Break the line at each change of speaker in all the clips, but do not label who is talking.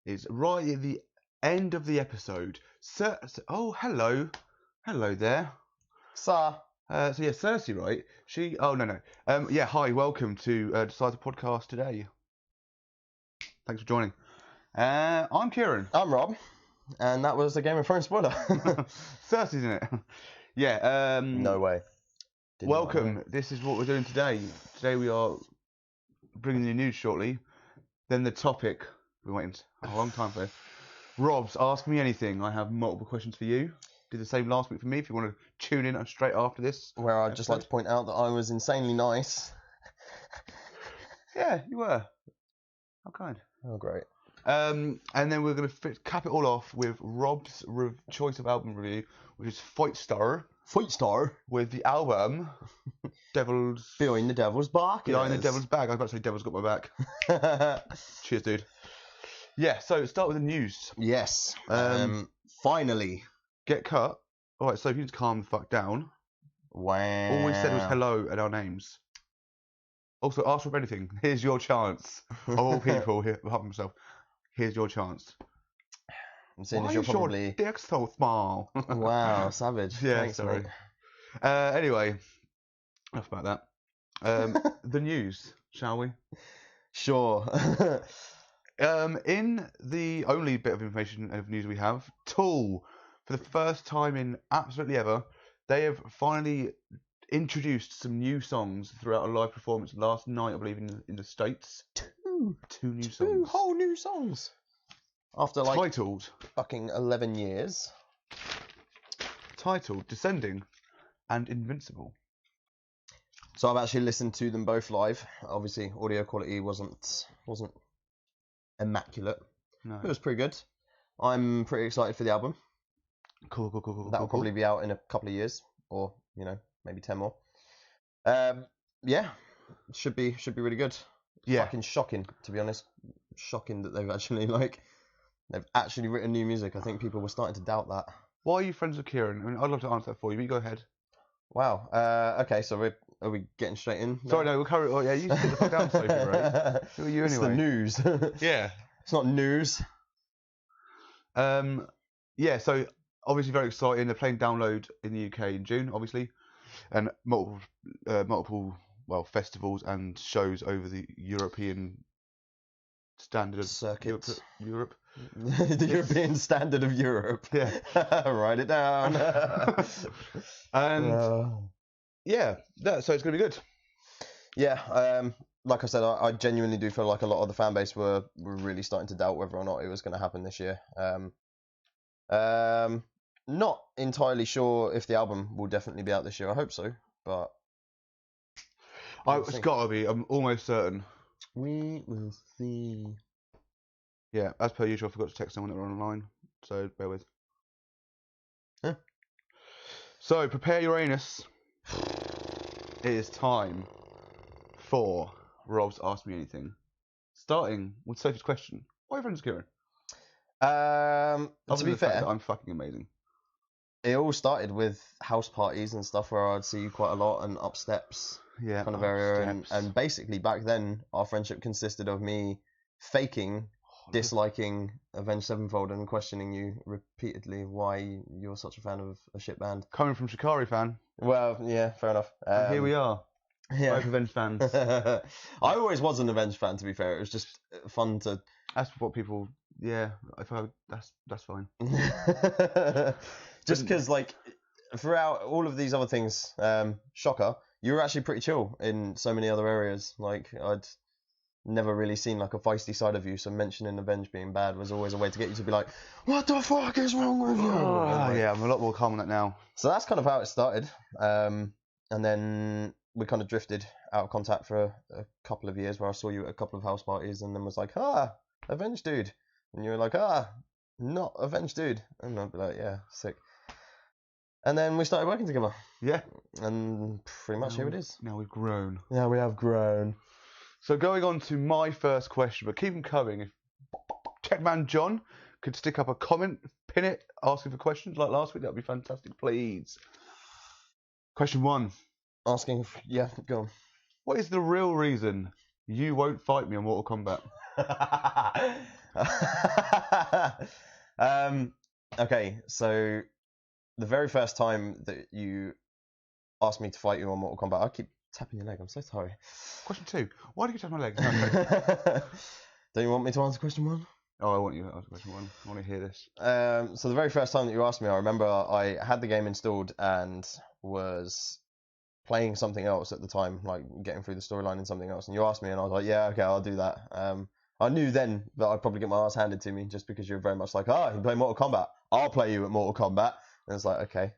is right at the end of the episode. Oh, hello there.
Sir.
So yeah, Cersei, right? Oh no. Yeah, hi, welcome to Decide the Podcast today. Thanks for joining. I'm Kieran.
I'm Rob, and that was the Game of Thrones spoiler.
Cersei's in it. Yeah.
No way.
Welcome. This is what we're doing today. Today we are bringing you news shortly. Then the topic. We're waiting a long time for this. Rob's Ask Me Anything. I have multiple questions for you. Did the same last week for me. If you want to tune in straight after this.
Where I'd just like to point out that I was insanely nice.
Yeah, you were. How kind.
Oh, great.
And then we're going to cap it all off with Rob's choice of album review, which is Fight Star, with the album Devil's...
Behind the Devil's Back.
Behind the Devil's Bag. I was about to say Devil's Got My Back. Cheers, dude. Yeah, so start with the news.
Yes. Finally.
Get cut. All right, so if you just calm the fuck down.
Wow.
All we said was hello and our names. Also, ask for anything. Here's your chance. Of all people, apart from myself, here's your chance.
I'm seeing
Why
as you're
is your
probably...
dick so small?
Wow, savage.
Yeah,
Thanks,
sorry.
mate.
Anyway, enough about that. The news, shall we?
Sure.
In the only bit of information and of news we have, Tool, for the first time in absolutely ever, they have finally introduced some new songs throughout a live performance last night, I believe, in the States. Two new songs.
Two whole new songs. After like
Titled
fucking 11 years.
Titled Descending and Invincible.
So I've actually listened to them both live. Obviously, audio quality wasn't immaculate.
No.
It was pretty good. I'm pretty excited for the album.
Cool.
That'll probably be out in a couple of years, or maybe 10 more. Yeah, should be really good.
Yeah.
Fucking shocking, to be honest. Shocking that they've actually written new music. I think people were starting to doubt that.
Why are you friends with Kieran? I mean, I'd love to answer that for you, but you go ahead.
Wow. Okay, so are we getting straight in?
Sorry, no, we'll carry. Oh, yeah, you sit the fuck down, Sophie, right? Who are you anyway?
It's the news.
Yeah.
It's not news.
Yeah, so obviously very exciting. They're playing Download in the UK in June, obviously, and multiple festivals and shows over the European standard of
circuit.
Europe.
The European standard of Europe.
Yeah.
Write it down.
And yeah, so it's gonna be good.
Yeah. Like I said, I genuinely do feel like a lot of the fan base were really starting to doubt whether or not it was going to happen this year. Not entirely sure if the album will definitely be out this year. I hope so, but
It's got to be. I'm almost certain.
We will see.
Yeah, as per usual, I forgot to text someone that were online, so bear with.
Huh?
So, prepare your anus. It is time for Rob's Ask Me Anything. Starting with Sophie's question. Why are you friends with Kieran?
To be fair,
I'm fucking amazing.
It all started with house parties and stuff where I'd see you quite a lot and up steps kind of area. And basically back then, our friendship consisted of me faking disliking Avenged Sevenfold and questioning you repeatedly why you're such a fan of a shit band.
Coming from Shikari fan.
Well, yeah, fair enough.
And here we are.
Yeah.
Both Avenged fans.
I always was an Avenged fan, to be fair. It was just fun to...
That's what people... Yeah, that's fine.
Just because, like, throughout all of these other things, shocker, you were actually pretty chill in so many other areas. Like, I'd never really seen like a feisty side of you, so mentioning Avenged being bad was always a way to get you to be like, what the fuck is wrong with you?
Yeah, I'm a lot more calm on that now.
So that's kind of how it started. And then we kind of drifted out of contact for a couple of years where I saw you at a couple of house parties and then was like, Avenged dude. And you were like, not Avenged dude. And I'd be like, yeah, sick. And then we started working together.
Yeah.
And pretty much here it is.
Now we've grown.
Now we have grown.
So going on to my first question, but keep them coming. If Techman John could stick up a comment, pin it, asking for questions like last week, that would be fantastic, please. Question 1.
Yeah, go on.
What is the real reason you won't fight me on Mortal Kombat?
Okay, so the very first time that you asked me to fight you on Mortal Kombat, I keep tapping your leg. I'm so sorry.
Question 2. Why do you tap my leg?
Don't you want me to answer question 1?
Oh, I want you to answer question 1. I want to hear this.
So the very first time that you asked me, I remember I had the game installed and was playing something else at the time, like getting through the storyline in something else. And you asked me, and I was like, yeah, okay, I'll do that. I knew then that I'd probably get my ass handed to me just because you're very much like, you play Mortal Kombat. I'll play you at Mortal Kombat. And it's like, okay.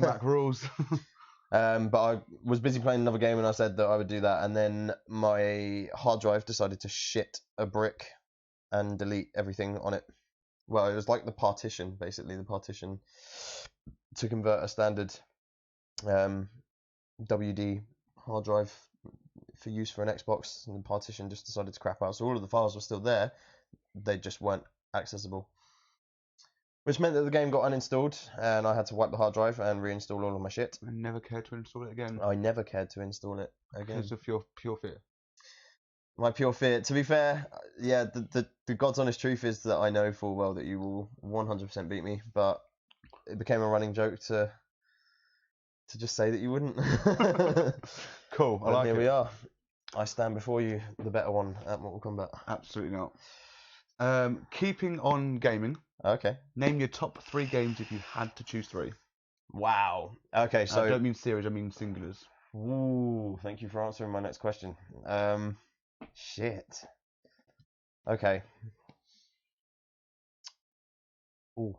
Mac rules.
But I was busy playing another game and I said that I would do that. And then my hard drive decided to shit a brick and delete everything on it. Well, it was like the partition, basically. The partition to convert a standard WD hard drive for use for an Xbox, and the partition just decided to crap out. So all of the files were still there, they just weren't accessible, which meant that the game got uninstalled and I had to wipe the hard drive and reinstall all of my shit.
I never cared to install it again.
I never cared to install it again
because of your pure fear.
My pure fear. To be fair, yeah, the God's honest truth is that I know full well that you will 100% beat me, but it became a running joke to just say that you wouldn't.
Cool. I like
here
it.
we are. I stand before you, the better one at Mortal Kombat.
Absolutely not. Keeping on gaming.
Okay.
Name your top 3 games if you had to choose 3.
Wow. Okay, so
I don't mean series, I mean singulars.
Ooh, thank you for answering my next question. Shit. Okay. Ooh.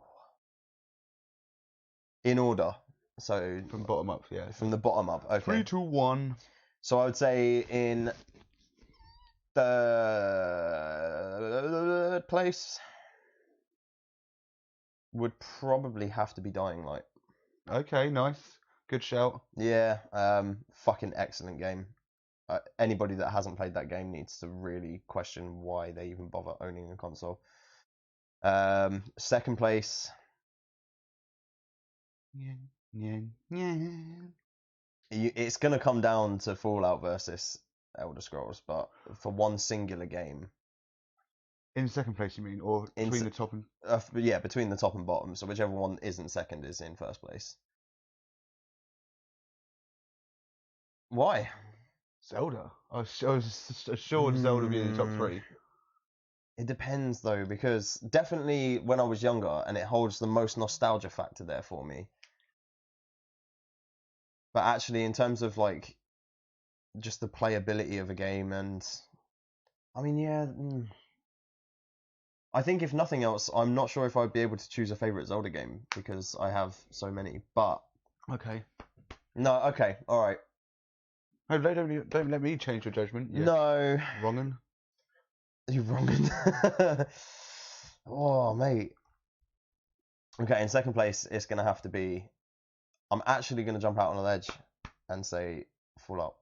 In order. So
from bottom up, yeah.
From the bottom up. Okay.
3, 2, 1.
So I would say in third place would probably have to be Dying Light.
Okay, nice. Good shout.
Yeah, fucking excellent game. Anybody that hasn't played that game needs to really question why they even bother owning a console. Second place. It's going to come down to Fallout versus Elder Scrolls, but for one singular game.
In second place, you mean? Or between the top and...
yeah, between the top and bottom. So whichever one isn't second is in first place. Why?
Zelda. I was assured Zelda would be in the top 3.
It depends, though, because definitely when I was younger, and it holds the most nostalgia factor there for me. But actually, in terms of, like, just the playability of a game, and... I mean, yeah... I think if nothing else, I'm not sure if I'd be able to choose a favourite Zelda game, because I have so many, but...
Okay.
No, okay, alright.
No, don't let me change your judgment.
No.
Wrongin'.
You're wrongin'. Oh, mate. Okay, in second place, it's going to have to be... I'm actually going to jump out on a ledge and say Fallout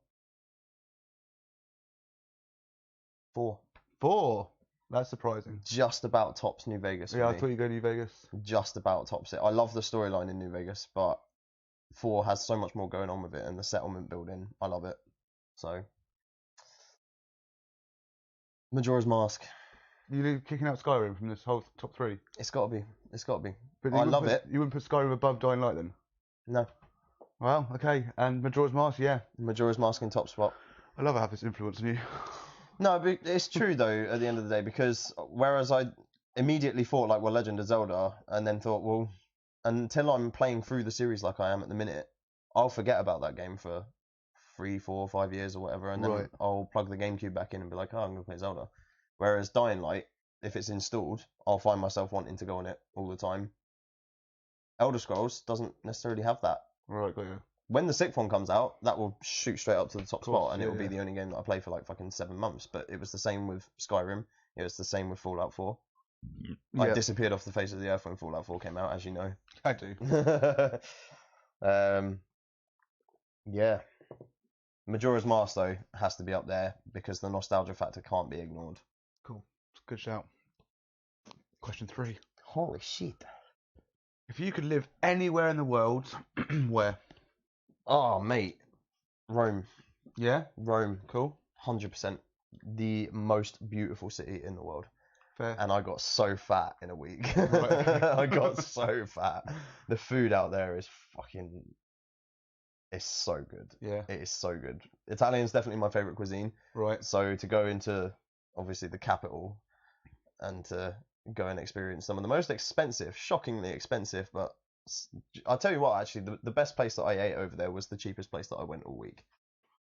4.
4? That's surprising.
Just about tops New Vegas.
Yeah, I thought you'd go New Vegas.
Just about tops it. I love the storyline in New Vegas, but 4 has so much more going on with it, and the settlement building, I love it. So, Majora's Mask.
You're kicking out Skyrim from this whole top 3?
It's got to be. It's got to be.
But
I love it.
You wouldn't put Skyrim above Dying Light then?
No.
Well, okay. And Majora's Mask, yeah.
Majora's Mask in top spot.
I love how this influence on you.
No, but it's true though. At the end of the day, because whereas I immediately thought like, well, Legend of Zelda, and then thought, well, until I'm playing through the series like I am at the minute, I'll forget about that game for 3, 4, 5 years or whatever, and then I'll plug the GameCube back in and be like, oh, I'm gonna play Zelda. Whereas Dying Light, if it's installed, I'll find myself wanting to go on it all the time. Elder Scrolls doesn't necessarily have that.
Right, got you.
When the 6th one comes out, that will shoot straight up to the top spot, and it will be the only game that I play for like fucking 7 months. But it was the same with Skyrim. It was the same with Fallout 4. I disappeared off the face of the earth when Fallout 4 came out, as you know.
I do.
Yeah. Majora's Mask, though, has to be up there because the nostalgia factor can't be ignored.
Cool. Good shout. Question 3.
Holy shit.
If you could live anywhere in the world, where?
Oh, mate. Rome.
Yeah?
Rome.
Cool.
100%. the most beautiful city in the world.
Fair.
And I got so fat in a week.
Right, okay.
I got so fat. The food out there is fucking... It's so good.
Yeah.
It is so good. Italian's definitely my favourite cuisine.
Right.
So to go into, obviously, the capital and to go and experience some of the most expensive, shockingly expensive, but I'll tell you what, actually, the best place that I ate over there was the cheapest place that I went all week.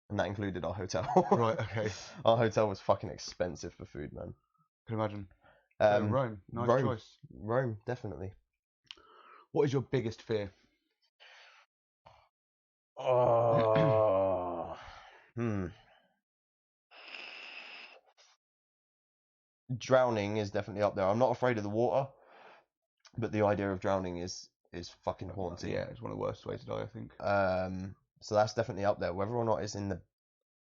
And that included our hotel.
Right, okay.
Our hotel was fucking expensive for food, man.
Can imagine. So Rome, nice choice.
Rome, definitely.
What is your biggest fear?
Drowning is definitely up there. I'm not afraid of the water, but the idea of drowning is fucking haunting.
Yeah, it's one of the worst ways to die, I think.
So that's definitely up there. Whether or not it's in the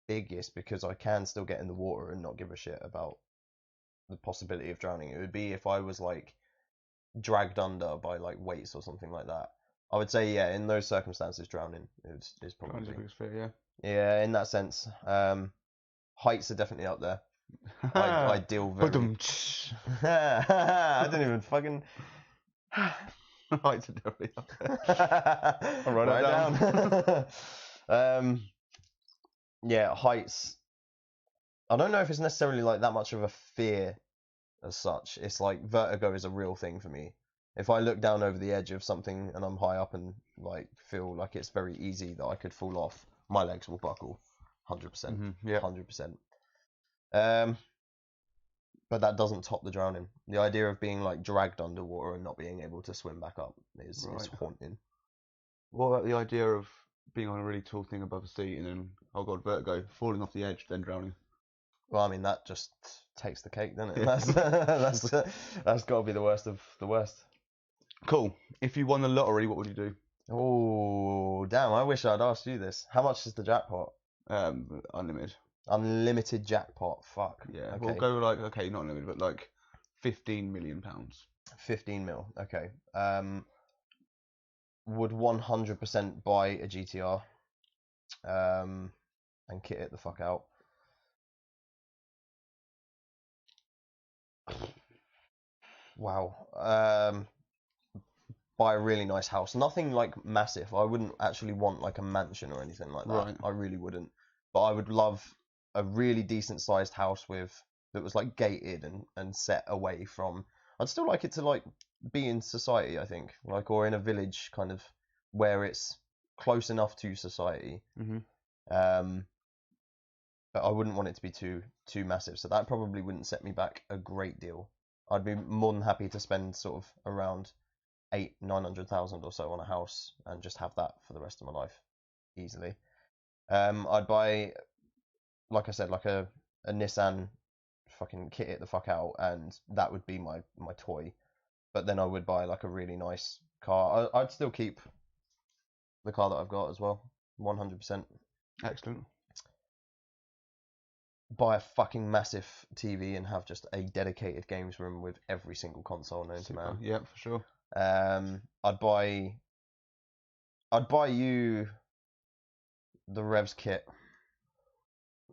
biggest, because I can still get in the water and not give a shit about the possibility of drowning. It would be if I was like dragged under by like weights or something like that. I would say, yeah, in those circumstances, drowning is probably
Drowning's the biggest fear, yeah.
Yeah, in that sense. Heights are definitely up there. I deal very. I didn't even fucking.
Heights are definitely up there.
I'll write it down. Yeah, heights. I don't know if it's necessarily like that much of a fear as such. It's like vertigo is a real thing for me. If I look down over the edge of something and I'm high up and like feel like it's very easy that I could fall off, my legs will buckle, 100%.
Yeah,
100%. But that doesn't top the drowning. The idea of being like dragged underwater and not being able to swim back up is haunting.
What about the idea of being on a really tall thing above the sea and then, oh god, vertigo, falling off the edge, then drowning?
Well, I mean, that just takes the cake, doesn't it? That's got to be the worst of the worst.
Cool. If you won the lottery, what would you do?
Oh, damn, I wish I'd asked you this. How much is the jackpot?
Unlimited.
Unlimited jackpot, fuck.
Yeah,
okay.
We'll go like, okay, not unlimited, but like £15 million.
15 mil, okay. Would 100% buy a GTR and kit it the fuck out. Wow. Buy a really nice house. Nothing like massive. I wouldn't actually want like a mansion or anything like that.
Right.
I really wouldn't. But I would love a really decent sized house that was like gated and set away from. I'd still like it to like be in society, I think, like, or in a village kind of where it's close enough to society.
Mm-hmm.
But I wouldn't want it to be too massive. So that probably wouldn't set me back a great deal. I'd be more than happy to spend sort of around 900,000 or so on a house and just have that for the rest of my life easily. I'd buy, like I said, like a Nissan, fucking kit it the fuck out, and that would be my toy. But then I would buy like a really nice car. I'd still keep the car that I've got as well, 100%.
Excellent.
Buy a fucking massive TV and have just a dedicated games room with every single console known to man.
Yeah, for sure.
I'd buy you the Revs kit,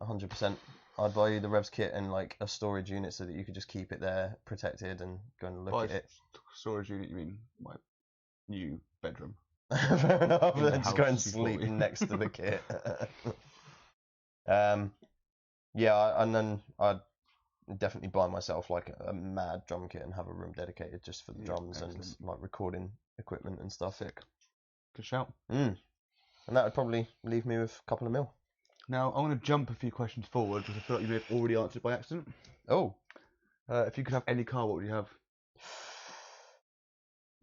100%. I'd buy you the Revs kit and like a storage unit so that you could just keep it there protected and go and look at it.
Storage unit, you mean my new bedroom?
Fair enough. Then just go and sleep next to the kit. Yeah, and then I'd definitely buy myself like a mad drum kit and have a room dedicated just for the drums and like recording equipment and stuff.
Sick. Good shout.
And that would probably leave me with a couple of mil.
Now I'm going to jump a few questions forward because I feel like you may have already answered by accident.
Oh.
If you could have any car, what would you have?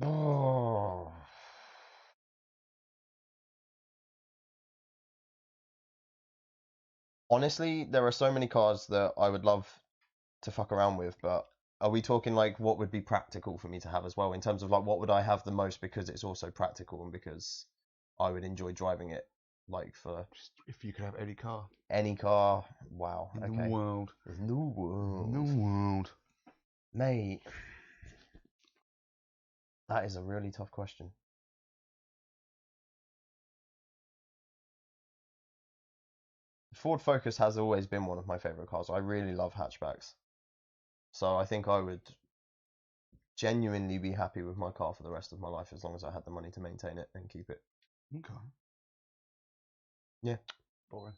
Oh. Honestly, there are so many cars that I would love to fuck around with, but are we talking like what would be practical for me to have as well, in terms of like what would I have the most because it's also practical and because I would enjoy driving it, like for
just if you could have any car.
Any car, wow.
In the world.
In the world.
In the world.
Mate, that is a really tough question. Ford Focus has always been one of my favourite cars. I really love hatchbacks. So I think I would genuinely be happy with my car for the rest of my life as long as I had the money to maintain it and keep it.
Okay.
Yeah.
Boring.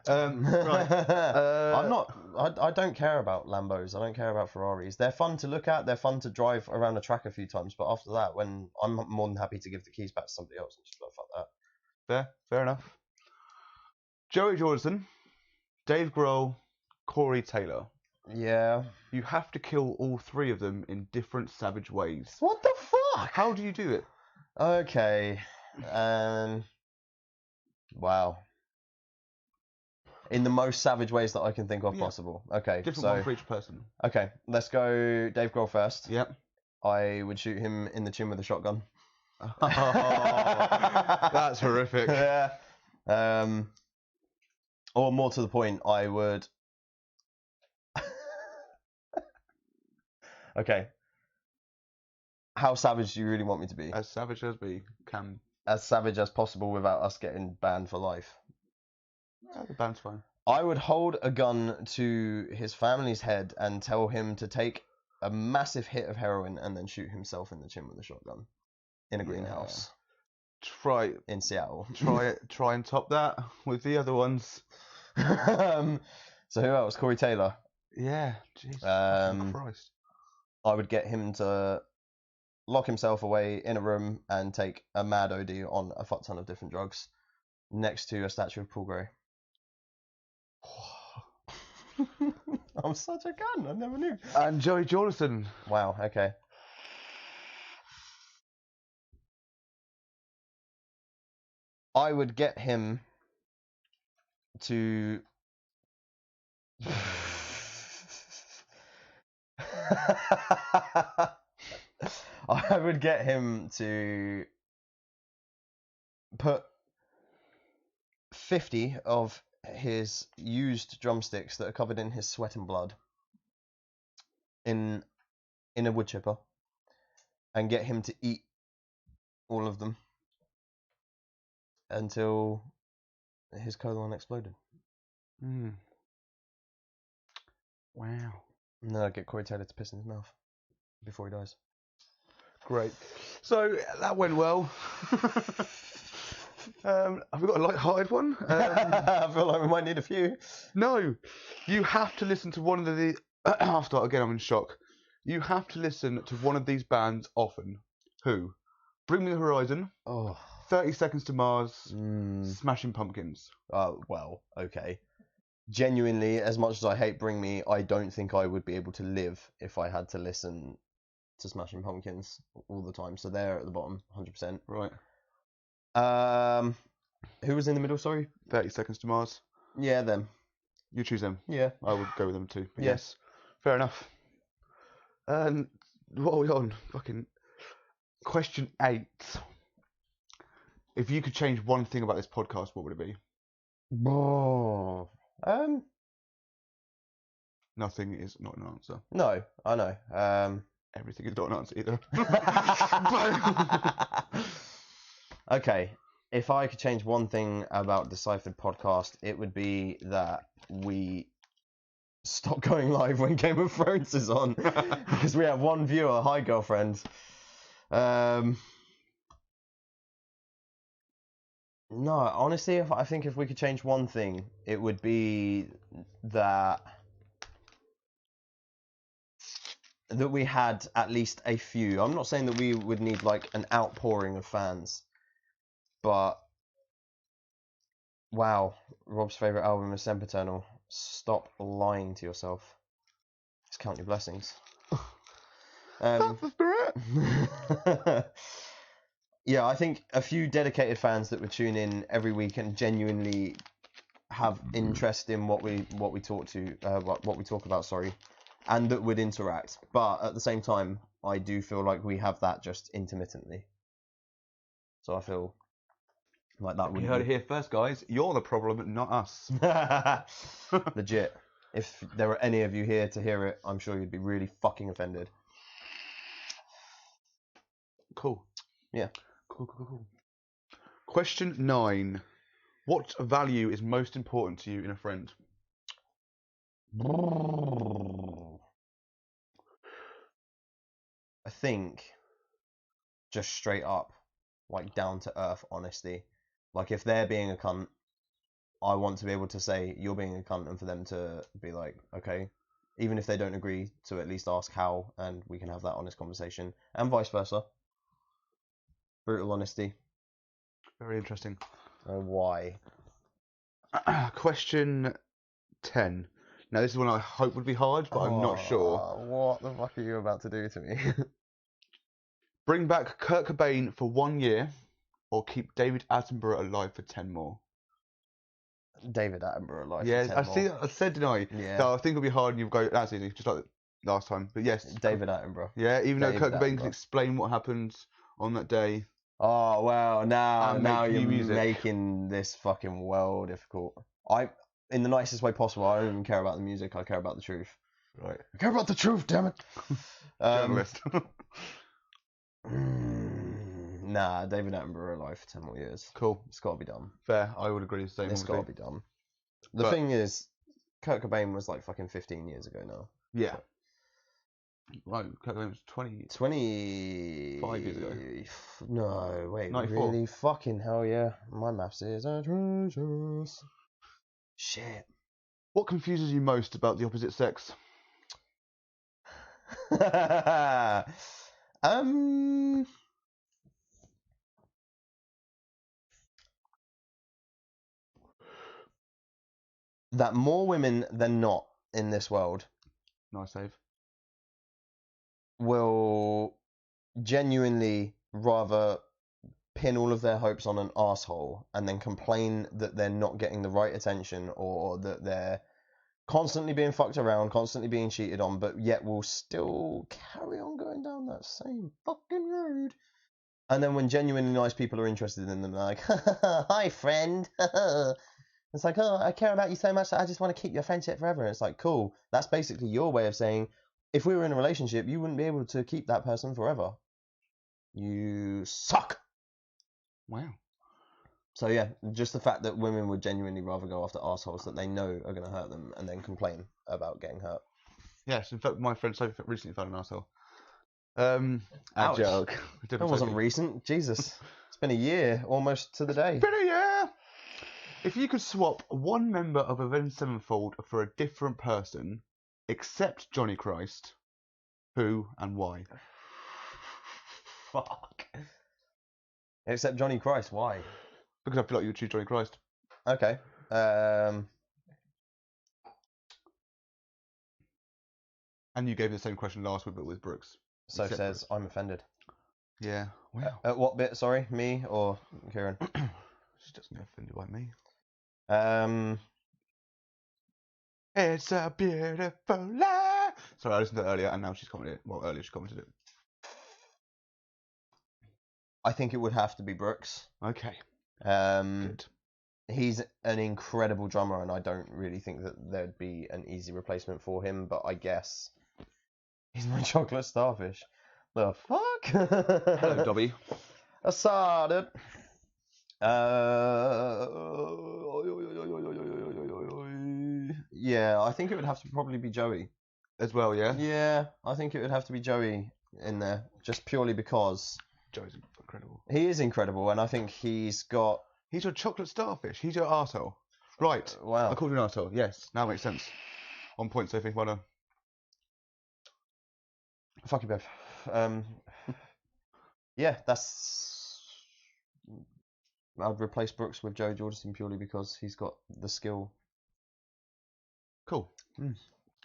Right. I don't care about Lambos. I don't care about Ferraris. They're fun to look at. They're fun to drive around the track a few times. But after that, when I'm more than happy to give the keys back to somebody else and just go, fuck that.
Fair enough. Joey Jordison, Dave Grohl, Corey Taylor.
Yeah.
You have to kill all three of them in different savage ways.
What the fuck?
How do you do it?
Okay. Wow. In the most savage ways that I can think of possible. Okay.
Different one for each person.
Okay, let's go Dave Grohl first.
Yep.
I would shoot him in the chin with a shotgun.
Oh, that's horrific.
Yeah. Or more to the point, I would... Okay. How savage do you really want me to be?
As savage as we can.
As savage as possible without us getting banned for life.
The band's fine.
I would hold a gun to his family's head and tell him to take a massive hit of heroin and then shoot himself in the chin with a shotgun in a greenhouse.
Try
in Seattle.
Try and top that with the other ones.
So who else? Corey Taylor.
Yeah. Jesus Christ.
I would get him to lock himself away in a room and take a mad OD on a fuck ton of different drugs next to a statue of Paul Gray. I'm such a gun. I never knew.
And Joey Jordison.
Wow. Okay. I would get him to. I would get him to put 50 of his used drumsticks that are covered in his sweat and blood in a wood chipper and get him to eat all of them until his colon exploded.
Wow.
And then I'd get Corey Taylor to piss in his mouth before he dies.
Great. So that went well. Have we got a light-hearted one?
I feel like we might need a few.
No, you have to listen to one of the. I'll start again. I'm in shock. You have to listen to one of these bands often. Who? Bring Me the Horizon. 30 Seconds to Mars. Smashing Pumpkins.
Well, okay. Genuinely, as much as I hate Bring Me, I don't think I would be able to live if I had to listen to Smashing Pumpkins all the time. So they're at the bottom, 100%.
Right.
Who was in the middle, sorry?
30 Seconds to Mars.
Yeah, them.
You choose them.
Yeah.
I would go with them too. Yes. Fair enough. And what are we on? Fucking question 8. If you could change one thing about this podcast, what would it be? Nothing is not an answer.
No, I know.
Everything is not an answer either.
Okay, if I could change one thing about Deciphered Podcast, it would be that we stop going live when Game of Thrones is on, because we have one viewer. Hi, girlfriend. No, honestly, I think if we could change one thing, it would be that we had at least a few. I'm not saying that we would need like an outpouring of fans, but wow, Rob's favourite album is Sempiternal. Stop lying to yourself. Just count your blessings.
That's the spirit.
Yeah, I think a few dedicated fans that would tune in every week and genuinely have interest in what we talk about, sorry, and that would interact. But at the same time, I do feel like we have that just intermittently. So I feel like that would.
You heard it here first, guys. You're the problem, not us.
Legit. If there were any of you here to hear it, I'm sure you'd be really fucking offended.
Cool.
Yeah.
Cool. Question 9. What value is most important to you in a friend?
I think just straight up, like down to earth honesty. Like if they're being a cunt, I want to be able to say you're being a cunt, and for them to be like, okay, even if they don't agree, to at least ask how, and we can have that honest conversation, and vice versa. Brutal honesty.
Very interesting.
Why?
Question 10. Now, this is one I hope would be hard, but I'm not sure.
What the fuck are you about to do to me?
Bring back Kurt Cobain for 1 year, or keep David Attenborough alive for 10 more.
David Attenborough alive.
Yeah,
for 10 more.
See. I said, didn't I?
Yeah.
So I think it'll be hard, and you'll go, that's easy, just like last time. But yes,
David Attenborough.
Yeah, even though Kurt Cobain can explain what happened on that day.
Oh well, now you're making this fucking well difficult. In the nicest way possible. I don't even care about the music. I care about the truth.
Right.
I care about the truth. Damn it.
Journalist.
Nah, David Attenborough alive for 10 more years.
Cool.
It's got to be done.
Fair. I would agree. Same.
It's got to be done. The thing is, Kurt Cobain was like fucking 15 years ago now.
Yeah. Right, Kurt Cobain was 25 years ago.
No, wait,
94.
Really? Fucking hell, yeah. My maths is atrocious. Shit.
What confuses you most about the opposite sex?
That more women than not in this world
Nice save.
will genuinely rather pin all of their hopes on an asshole and then complain that they're not getting the right attention, or that they're constantly being fucked around, constantly being cheated on, but yet will still carry on going down that same fucking road. And then when genuinely nice people are interested in them, they're like, hi friend. It's like, oh, I care about you so much that I just want to keep your friendship forever. And it's like, cool. That's basically your way of saying, if we were in a relationship, you wouldn't be able to keep that person forever. You suck.
Wow.
So yeah, just the fact that women would genuinely rather go after assholes that they know are going to hurt them and then complain about getting hurt.
Yes, in fact, my friend Sophie recently found an asshole. A joke.
That wasn't recent. Jesus. It's been a year, almost to the day.
It's been a year! If you could swap one member of Avenged Sevenfold for a different person, except Johnny Christ, who and why?
Fuck. Except Johnny Christ, why?
Because I feel like you would choose Johnny Christ.
Okay.
And you gave the same question last week, but with Brooks.
So says, Brooks. I'm offended.
Yeah. Wow.
At what bit, sorry? Me or Kieran?
She doesn't get offended by me. It's a beautiful life. Sorry, I listened to it earlier, and now she's commented it. Well, earlier she commented it.
I think it would have to be Brooks.
Okay.
Good. He's an incredible drummer, and I don't really think that there'd be an easy replacement for him, but I guess he's my chocolate starfish. The fuck?
Hello, Dobby.
I saw it. Yeah, I think it would have to probably be Joey.
As well, yeah?
Yeah, I think it would have to be Joey in there, just purely because...
Joey's incredible.
He is incredible, and I think he's got...
He's your chocolate starfish. He's your arsehole. Right.
Wow.
I called you an arsehole. Yes, now it makes sense. On point, Sophie. Well done.
Fuck you both. Yeah, that's... I'd replace Brooks with Joey Jordison purely because he's got the skill.
Cool.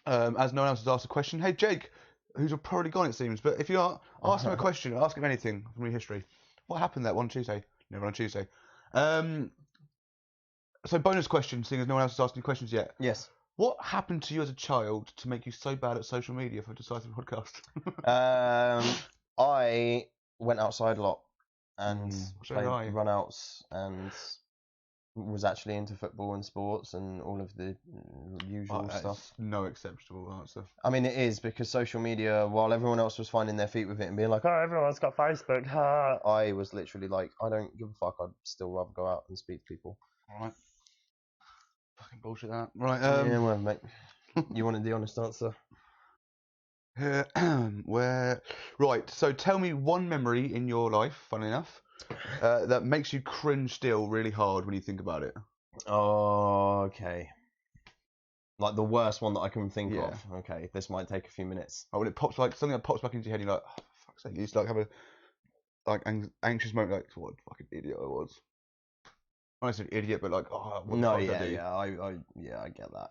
As no one else has asked a question, hey Jake, who's probably gone it seems, but if you are, ask him a question, ask him anything from your history. What happened that one Tuesday? Never on Tuesday. So bonus question, seeing as no one else has asked any questions yet.
Yes.
What happened to you as a child to make you so bad at social media for Decisive Podcast?
I went outside a lot and played
did
run-outs and was actually into football and sports and all of the usual stuff.
No acceptable answer.
I mean, it is, because social media, while everyone else was finding their feet with it and being like, oh, everyone's got Facebook, I was literally like, I don't give a fuck, I'd still rather go out and speak to people.
Alright. Fucking bullshit that. Right,
yeah, well, mate. You wanted the honest answer.
Right, so tell me one memory in your life, funnily enough, that makes you cringe still really hard when you think about it.
Oh, okay. Like the worst one that I can think
Yeah.
of. Okay, this might take a few minutes.
Like when it pops, like something that pops back into your head, you're like, oh, for fuck's sake. You just like have a anxious moment, like, what a fucking idiot I was. Not necessarily idiot, but like, oh, what the fuck did I do?
I get that.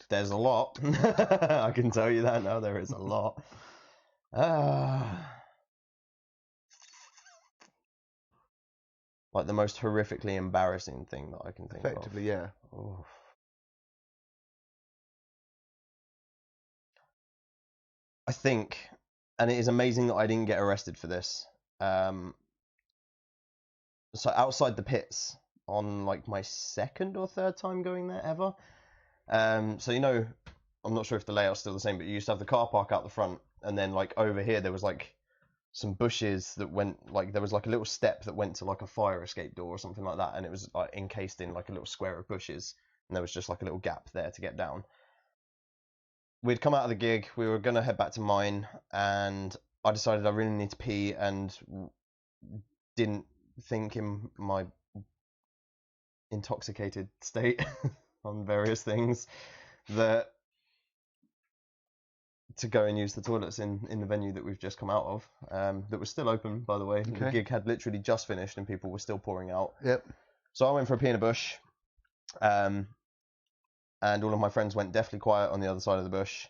There's a lot. I can tell you that now. There is a lot. Like the most horrifically embarrassing thing that I can think
Effectively, yeah.
of. I think, and it is amazing that I didn't get arrested for this. So outside the pits on like my second or third time going there ever. So you know, I'm not sure if the layout's still the same, but you used to have the car park out the front, and then like over here there was like some bushes that went, like there was like a little step that went to like a fire escape door or something like that, and it was like encased in like a little square of bushes, and there was just like a little gap there to get down. We'd come out of the gig, we were gonna head back to mine, and I decided I really need to pee, and didn't think in my intoxicated state on various things that to go and use the toilets in the venue that we've just come out of, that was still open, by the way.
Okay.
The gig had literally just finished and people were still pouring out.
Yep.
So I went for a pee in a bush, and all of my friends went deathly quiet on the other side of the bush,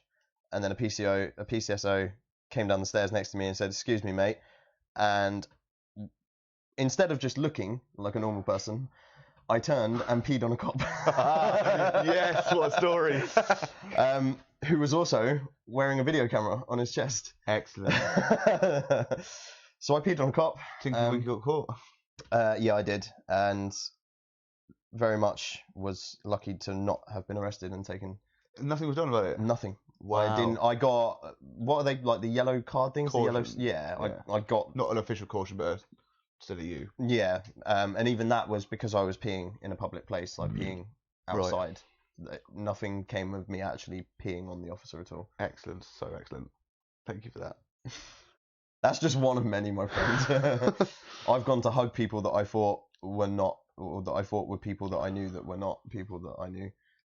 and then a PCSO came down the stairs next to me and said, "Excuse me, mate," and instead of just looking like a normal person, I turned and peed on a cop.
Yes, what a story.
Who was also wearing a video camera on his chest.
Excellent.
So I peed on a cop.
Think you got caught?
Yeah, I did, and very much was lucky to not have been arrested and taken.
Nothing was done about it?
Nothing.
Wow.
I didn't. I got, what are they, like the yellow card things?
Caution.
The yellow, yeah. I got.
Not an official caution, but instead of you.
Yeah, and even that was because I was peeing in a public place, like peeing outside. Right. Nothing came of me actually peeing on the officer at all.
Excellent, so excellent. Thank you for that.
That's just one of many, my friend. I've gone to hug people that I thought were not, or that I thought were people that I knew that were not people that I knew.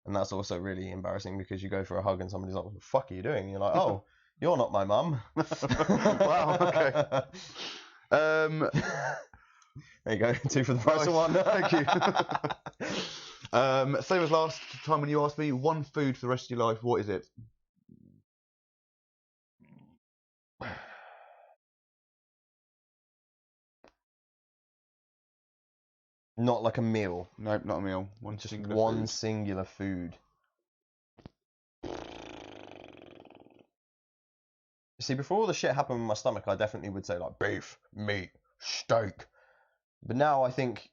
And that's also really embarrassing because you go for a hug and somebody's like, "What the fuck are you doing?" And you're like, "Oh, you're not my mum."
Wow, okay.
There you go, 2 for the price of 1.
Thank you. Same as last time when you asked me, one food for the rest of your life, what is it?
Not like a meal.
Nope, not a meal.
Just one singular food. See, before all the shit happened with my stomach, I definitely would say like beef, meat, steak. But now I think,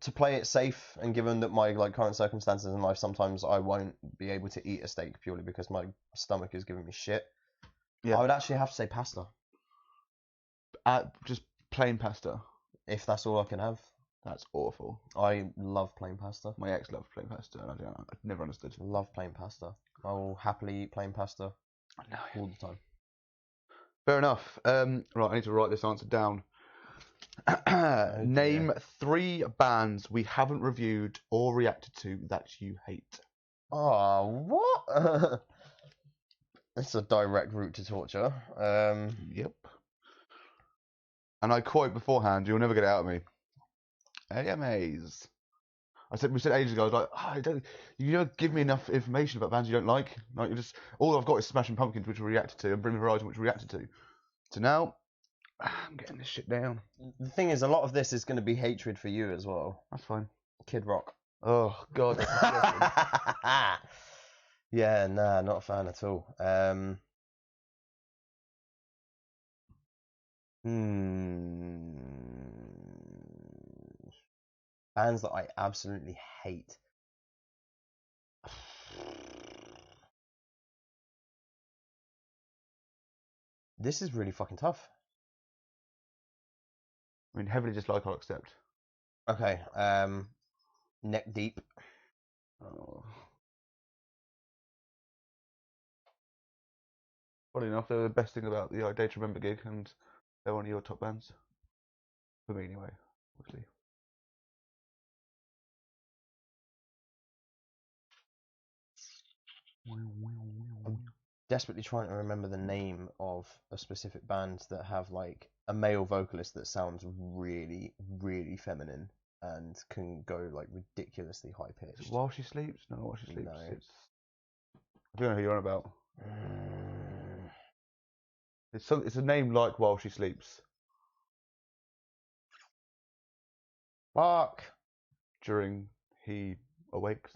to play it safe, and given that my like current circumstances in life, sometimes I won't be able to eat a steak purely because my stomach is giving me shit. Yeah. I would actually have to say pasta.
Just plain pasta.
If that's all I can have.
That's awful.
I love plain pasta.
My ex loved plain pasta, and I've never understood.
Love plain pasta. I will happily eat plain pasta all the time.
Fair enough. Right, I need to write this answer down. Name 3 bands we haven't reviewed or reacted to that you hate.
Oh, what? It's a direct route to torture.
Yep. And I quote beforehand, "You'll never get it out of me." AMAs. We said ages ago, I was like, you don't give me enough information about bands you don't like. Like, all I've got is Smashing Pumpkins, which we reacted to, and Bring Me Horizon, which we reacted to. So now, I'm getting this shit down.
The thing is, a lot of this is going to be hatred for you as well.
That's fine.
Kid Rock.
Oh, God.
Yeah, nah, not a fan at all. Bands that I absolutely hate. This is really fucking tough.
I mean, heavily dislike, I'll accept.
Okay. Neck Deep.
Oh. Funny enough, they're the best thing about the Day to Remember gig, and they're one of your top bands. For me, anyway, obviously.
I'm desperately trying to remember the name of a specific band that have like a male vocalist that sounds really, really feminine and can go like ridiculously high pitched.
While She Sleeps? No, While She Sleeps.
No.
I don't know who you're on about. It's a name like While She Sleeps.
Fuck.
During he awakes.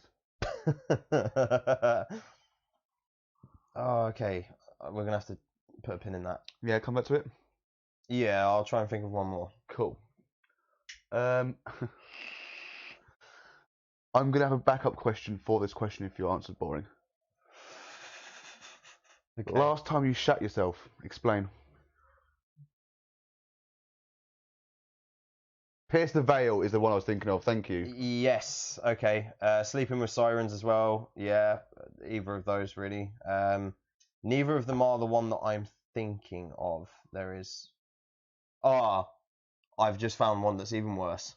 Oh, okay. We're gonna have to put a pin in that.
Yeah, come back to it.
Yeah, I'll try and think of one more.
Cool. I'm gonna have a backup question for this question if your answer's boring. Okay. Last time you shat yourself, explain. Pierce the Veil is the one I was thinking of. Thank you.
Yes. Okay. Sleeping with Sirens as well. Yeah. Either of those really. Neither of them are the one that I'm thinking of. There is. I've just found one that's even worse.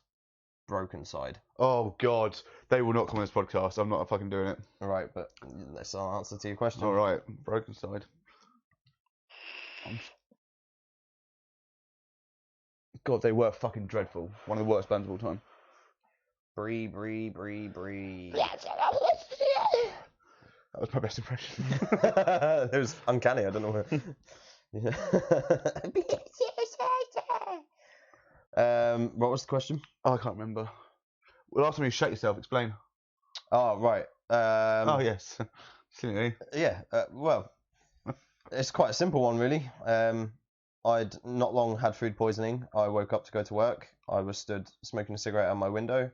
Broken Side.
Oh God, they will not come on this podcast. I'm not fucking doing it.
All right, but that's our answer to your question.
All right, Broken Side. God, they were fucking dreadful. One of the worst bands of all time.
Bree.
That was my best impression.
It was uncanny. I don't know what was the question?
Oh, I can't remember. Well, last time you shat yourself, explain.
Oh, right.
Oh, yes. Silly.
Yeah, well, it's quite a simple one, really. I'd not long had food poisoning. I woke up to go to work. I was stood smoking a cigarette out my window.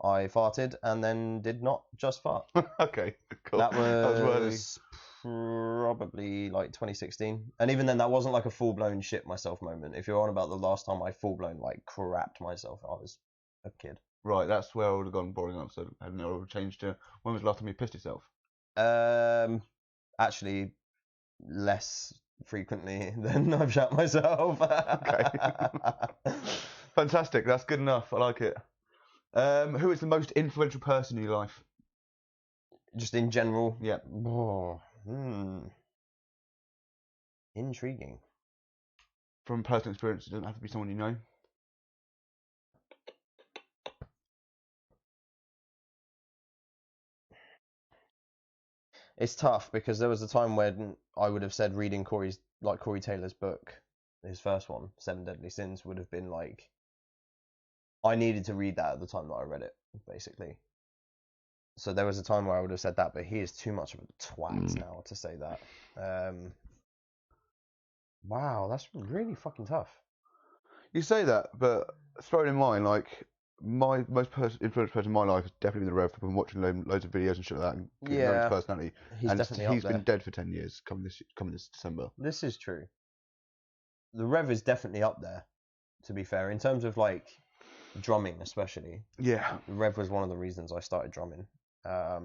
I farted and then did not just fart.
Okay, cool.
That was probably like 2016. And even then, that wasn't like a full-blown shit myself moment. If you're on about the last time I full-blown like crapped myself, I was a kid.
Right, that's where I would have gone boring answer. I would have changed to, when was the last time you pissed yourself?
Actually, less frequently than I've shat myself.
Okay. Fantastic, that's good enough. I like it. Who is the most influential person in your life?
Just in general?
Yeah.
Oh, intriguing.
From personal experience, it doesn't have to be someone you know.
It's tough because there was a time when I would have said reading Corey Taylor's book, his first one, Seven Deadly Sins, would have been like, I needed to read that at the time that I read it, basically. So there was a time where I would have said that, but he is too much of a twat now to say that. Wow, that's really fucking tough.
You say that, but throwing in mind, like, my most influential person in my life has definitely been the Rev. I've been watching loads of videos and shit like that, and getting to know his personality. He's been dead for 10 years, coming this December.
This is true. The Rev is definitely up there, to be fair, in terms of like drumming, especially.
Yeah.
The Rev was one of the reasons I started drumming.
Yeah.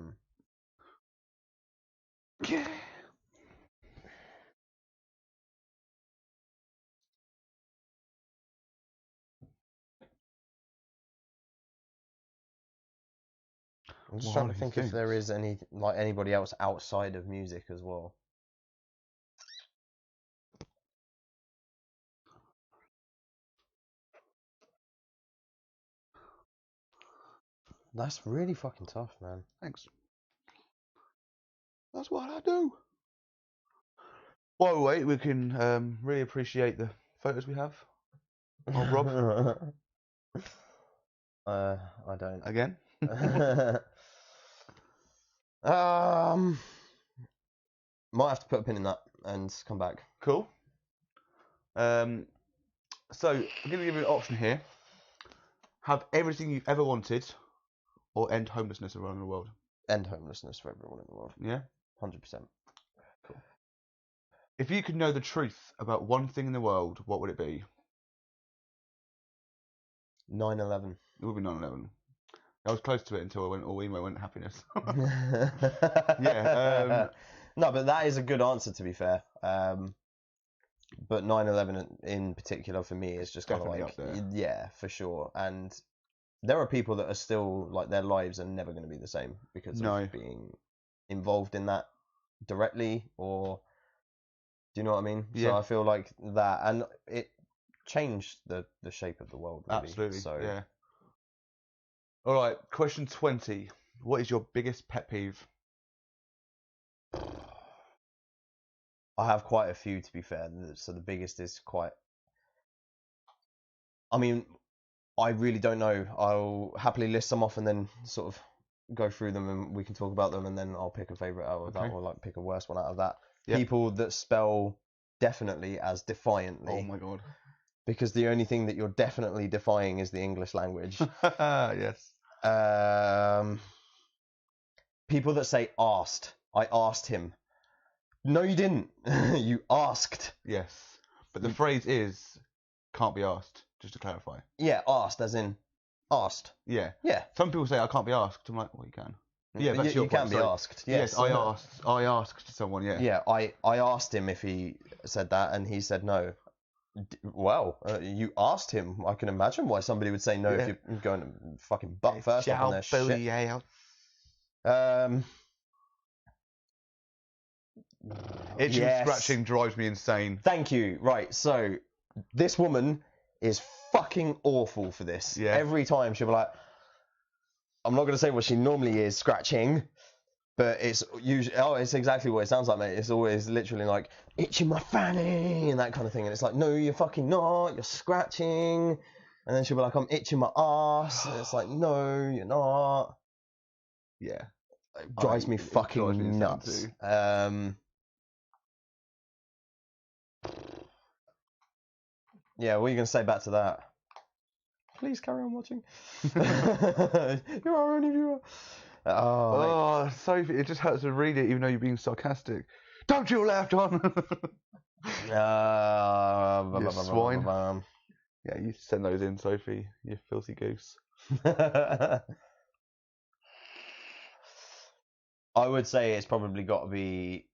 I'm just trying to think if there is anybody else outside of music as well. That's really fucking tough, man.
Thanks. That's what I do. While we wait, we can really appreciate the photos we have of Rob.
I don't.
Again?
Might have to put a pin in that and come back.
Cool. So I'm going to give you an option here. Have everything you've ever wanted, or end homelessness around the world.
End homelessness for everyone in the world.
Yeah?
100%.
Cool. If you could know the truth about one thing in the world, what would it be?
9/11.
It would be 9/11. I was close to it until I went all emo, went happiness. Yeah.
No, but that is a good answer, to be fair. But 9/11 in particular for me is just kind of
Definitely
like,
up there.
yeah, for sure. And there are people that are still like their lives are never going to be the same because of being involved in that directly, or do you know what I mean?
Yeah.
So I feel like that, and it changed the shape of the world. Really.
Absolutely.
So
yeah. All right. Question 20. What is your biggest pet peeve?
I have quite a few, to be fair. So the biggest is quite. I mean, I really don't know. I'll happily list some off and then sort of go through them, and we can talk about them, and then I'll pick a favorite out of that, or like pick a worse one out of that. Yep. People that spell definitely as defiantly.
Oh my god.
Because the only thing that you're definitely defying is the English language.
Yes.
People that say asked. I asked him. No, you didn't. You asked.
Yes. But the phrase is can't be asked, just to clarify.
Yeah, asked as in asked.
Yeah.
Yeah.
Some people say I can't be asked. I'm like, well, you can. Yeah, that's your
you can be asked.
Yes, I asked someone, yeah.
Yeah, I asked him if he said that, and he said no. Well, you asked him. I can imagine why somebody would say no if you're going to fucking butt first up on their shit.
Itching and scratching drives me insane.
Thank you. Right, so this woman is fucking awful for this.
Yeah.
Every time she'll be like, I'm not going to say what she normally is scratching, but it's usually, it's exactly what it sounds like, mate. It's always literally like, itching my fanny, and that kind of thing. And it's like, no, you're fucking not, you're scratching. And then she'll be like, I'm itching my ass. And it's like, no, you're not.
Yeah.
It drives me fucking nuts. Yeah, what are you going to say back to that? Please carry on watching. You're our only viewer.
Oh, Sophie, it just hurts to read it even though you're being sarcastic. Don't you laugh, Don! You swine. Yeah, you send those in, Sophie, you filthy goose.
I would say it's probably got to be...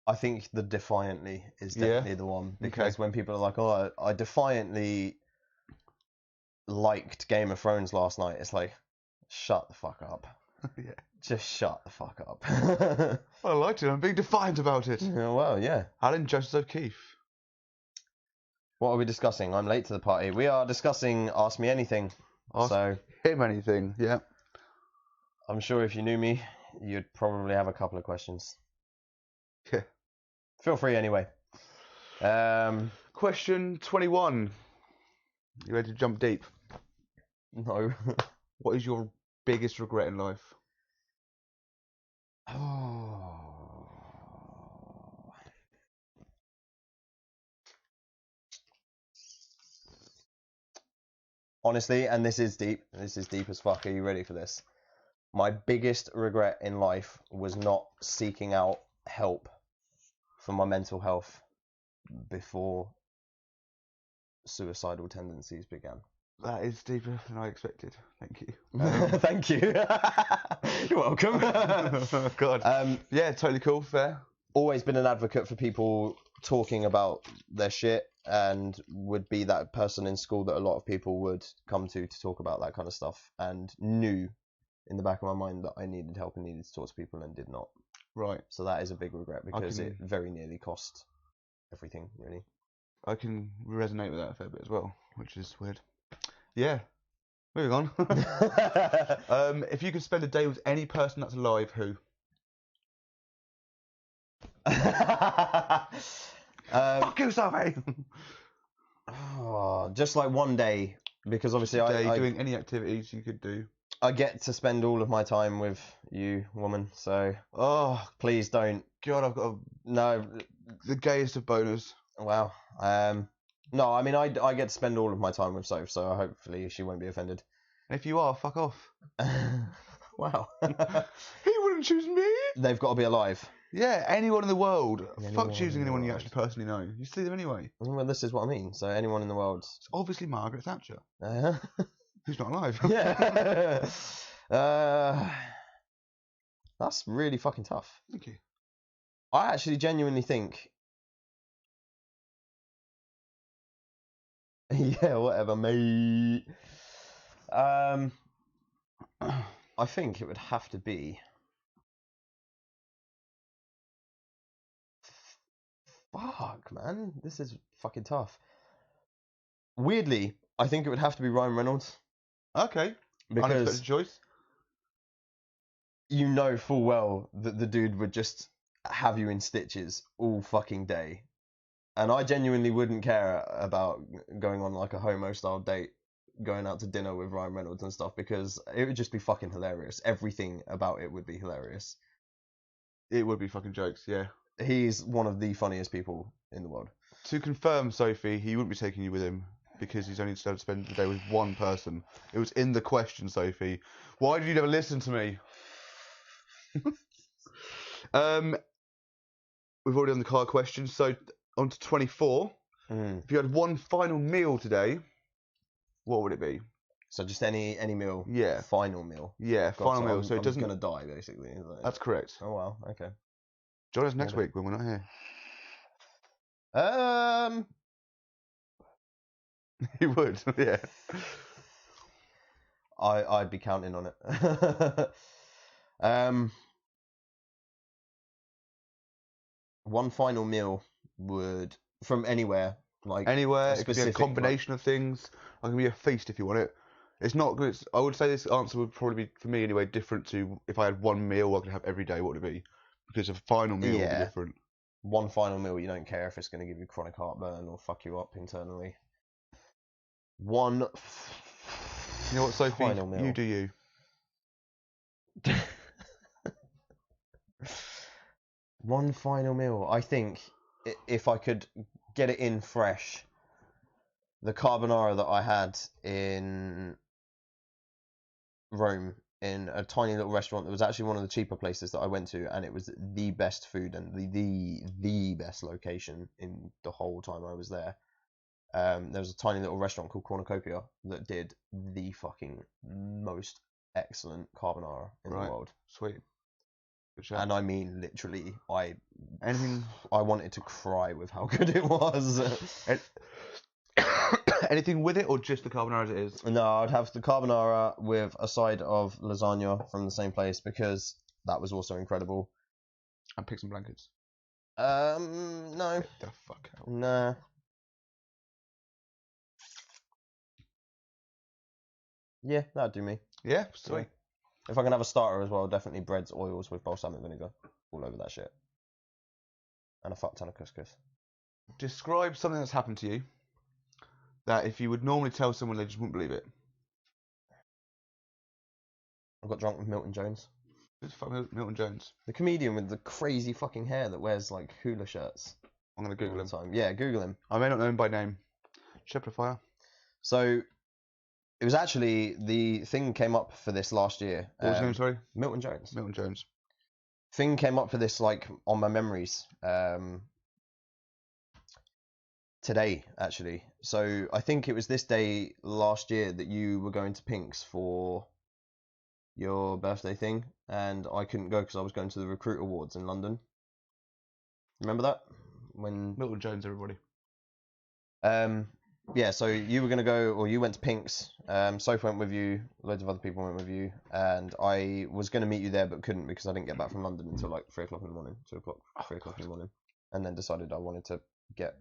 I think the defiantly is definitely the one, because when people are like, oh, I defiantly liked Game of Thrones last night, it's like, shut the fuck up.
Yeah.
Just shut the fuck up.
Well, I liked it. I'm being defiant about it.
Yeah, well, yeah.
Alan Joseph O'Keefe.
What are we discussing? I'm late to the party. We are discussing Ask Me Anything.
Ask him anything, yeah.
I'm sure if you knew me, you'd probably have a couple of questions.
Yeah.
Feel free anyway.
Question 21. You ready to jump deep?
No.
What is your biggest regret in life?
Honestly, and this is deep as fuck. Are you ready for this? My biggest regret in life was not seeking out help for my mental health before suicidal tendencies began.
That is deeper than I expected. Thank you.
Thank you. You're welcome.
God. Yeah, totally cool. Fair.
Always been an advocate for people talking about their shit, and would be that person in school that a lot of people would come to talk about that kind of stuff, and knew in the back of my mind that I needed help and needed to talk to people and did not.
Right.
So that is a big regret, because it very nearly cost everything, really.
I can resonate with that a fair bit as well, which is weird. Yeah. Moving on. If you could spend a day with any person that's alive, who? Fuck you, Sophie!
Just like one day, because obviously I
doing any activities you could do.
I get to spend all of my time with you, woman, so please don't.
God, I've got the gayest of boners.
Wow. No, I mean, I get to spend all of my time with Soph, so hopefully she won't be offended.
If you are, fuck off.
Wow.
He wouldn't choose me.
They've got to be alive.
Yeah, anyone in the world.
Anyone
Fuck choosing
in the
anyone you
world.
actually personally know. You see them anyway.
Well, this is what I mean. So anyone in the world.
It's obviously Margaret Thatcher.
Uh,
Who's not alive.
yeah. That's really fucking tough.
Thank you.
I actually genuinely think. Yeah, whatever, mate. I think it would have to be. Fuck, man. This is fucking tough. Weirdly, I think it would have to be Ryan Reynolds.
Okay.
Because
unexpected choice.
You know full well that the dude would just have you in stitches all fucking day. And I genuinely wouldn't care about going on like a homo-style date, going out to dinner with Ryan Reynolds and stuff, because it would just be fucking hilarious. Everything about it would be hilarious.
It would be fucking jokes, yeah.
He's one of the funniest people in the world.
To confirm, Sophie, he wouldn't be taking you with him because he's only decided to spend the day with one person. It was in the question, Sophie. Why did you never listen to me? We've already done the car question, so on to 24. If you had one final meal today, what would it be?
So just any meal?
Yeah.
Final meal?
Yeah,
God,
final meal. So it doesn't...
I'm going to die, basically.
That's correct.
Oh, wow. Okay.
Join us next week when we're not here. You would, yeah.
I'd be counting on it. One final meal would, from anywhere, like
anywhere. It could be a combination of things. It can be a feast if you want it. It's not good. I would say this answer would probably be, for me anyway, different to if I had one meal I could have every day. What would it be? Because a final meal would be different.
One final meal, you don't care if it's going to give you chronic heartburn or fuck you up internally. One.
You know what, Sophie? Final meal. You do you.
One final meal. I think if I could get it in fresh, the carbonara that I had in Rome in a tiny little restaurant that was actually one of the cheaper places that I went to, and it was the best food and the best location in the whole time I was there. There was a tiny little restaurant called Cornucopia that did the fucking most excellent carbonara in the world.
Sweet.
And I mean, literally, I wanted to cry with how good it was.
Anything with it, or just the carbonara as it is?
No, I'd have the carbonara with a side of lasagna from the same place, because that was also incredible.
And pigs and blankets.
No.
Get the fuck out.
Nah. Yeah, that'd do me.
Yeah, sweet.
If I can have a starter as well, definitely breads, oils with balsamic vinegar all over that shit. And a fuck ton of couscous.
Describe something that's happened to you that if you would normally tell someone, they just wouldn't believe it.
I got drunk with Milton Jones.
Who's Milton Jones?
The comedian with the crazy fucking hair that wears like hula shirts.
I'm going to Google him.
Time. Yeah, Google him.
I may not know him by name. Shepherd of Fire.
So, it was actually, the thing came up for this last year.
What was his name, sorry?
Milton Jones.
Milton Jones.
Thing came up for this, like, on my memories. Today, actually. So, I think it was this day last year that you were going to Pink's for your birthday thing. And I couldn't go because I was going to the Recruit Awards in London. Remember that? When
Milton Jones, everybody.
Yeah, so you were going to go, or you went to Pink's, Soph went with you, loads of other people went with you, and I was going to meet you there but couldn't because I didn't get back from London until like 3 o'clock in the morning, 2 o'clock, 3 o'clock in the morning, and then decided I wanted to get,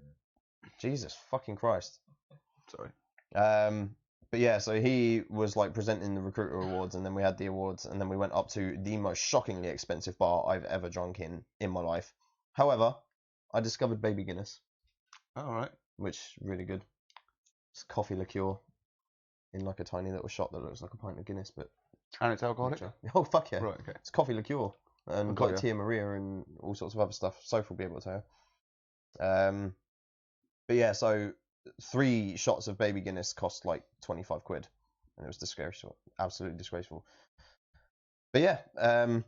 Jesus fucking Christ.
Sorry.
But yeah, so he was like presenting the Recruiter Awards, and then we had the awards, and then we went up to the most shockingly expensive bar I've ever drunk in my life. However, I discovered Baby Guinness.
Alright.
Which is really good. It's coffee liqueur in like a tiny little shot that looks like a pint of Guinness, but...
And it's alcoholic?
Oh, fuck yeah.
Right, okay.
It's coffee liqueur. And like Tia Maria and all sorts of other stuff. Soph will be able to tell you. But yeah, so 3 shots of Baby Guinness cost like 25 quid. And it was disgraceful. Absolutely disgraceful. But yeah,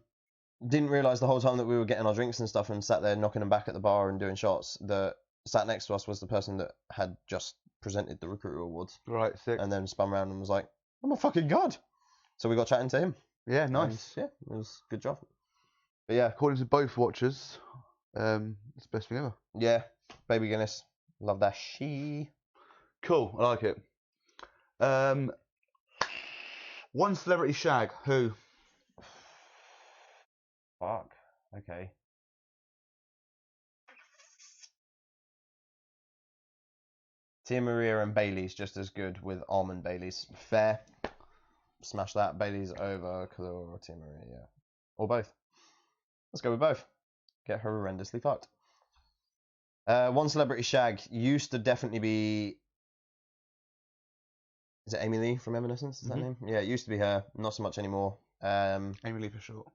didn't realise the whole time that we were getting our drinks and stuff and sat there knocking them back at the bar and doing shots, that sat next to us was the person that had just presented the Recruiter Awards.
Right, sick.
And then spun around and was like, "Oh my fucking god!" So we got chatting to him.
Yeah, nice.
And, yeah, it was a good job. But yeah,
according to both watchers, it's the best thing ever.
Yeah, Baby Guinness, love that she.
Cool, I like it. One celebrity shag. Who?
Fuck. Okay. Tia Maria and Bailey's just as good with almond Bailey's. Fair. Smash that. Bailey's over Kahlua or Tia Maria, yeah. Or both. Let's go with both. Get horrendously fucked. One celebrity shag used to definitely be... Is it Amy Lee from Evanescence? Is that name? Yeah, it used to be her. Not so much anymore.
Amy Lee for short.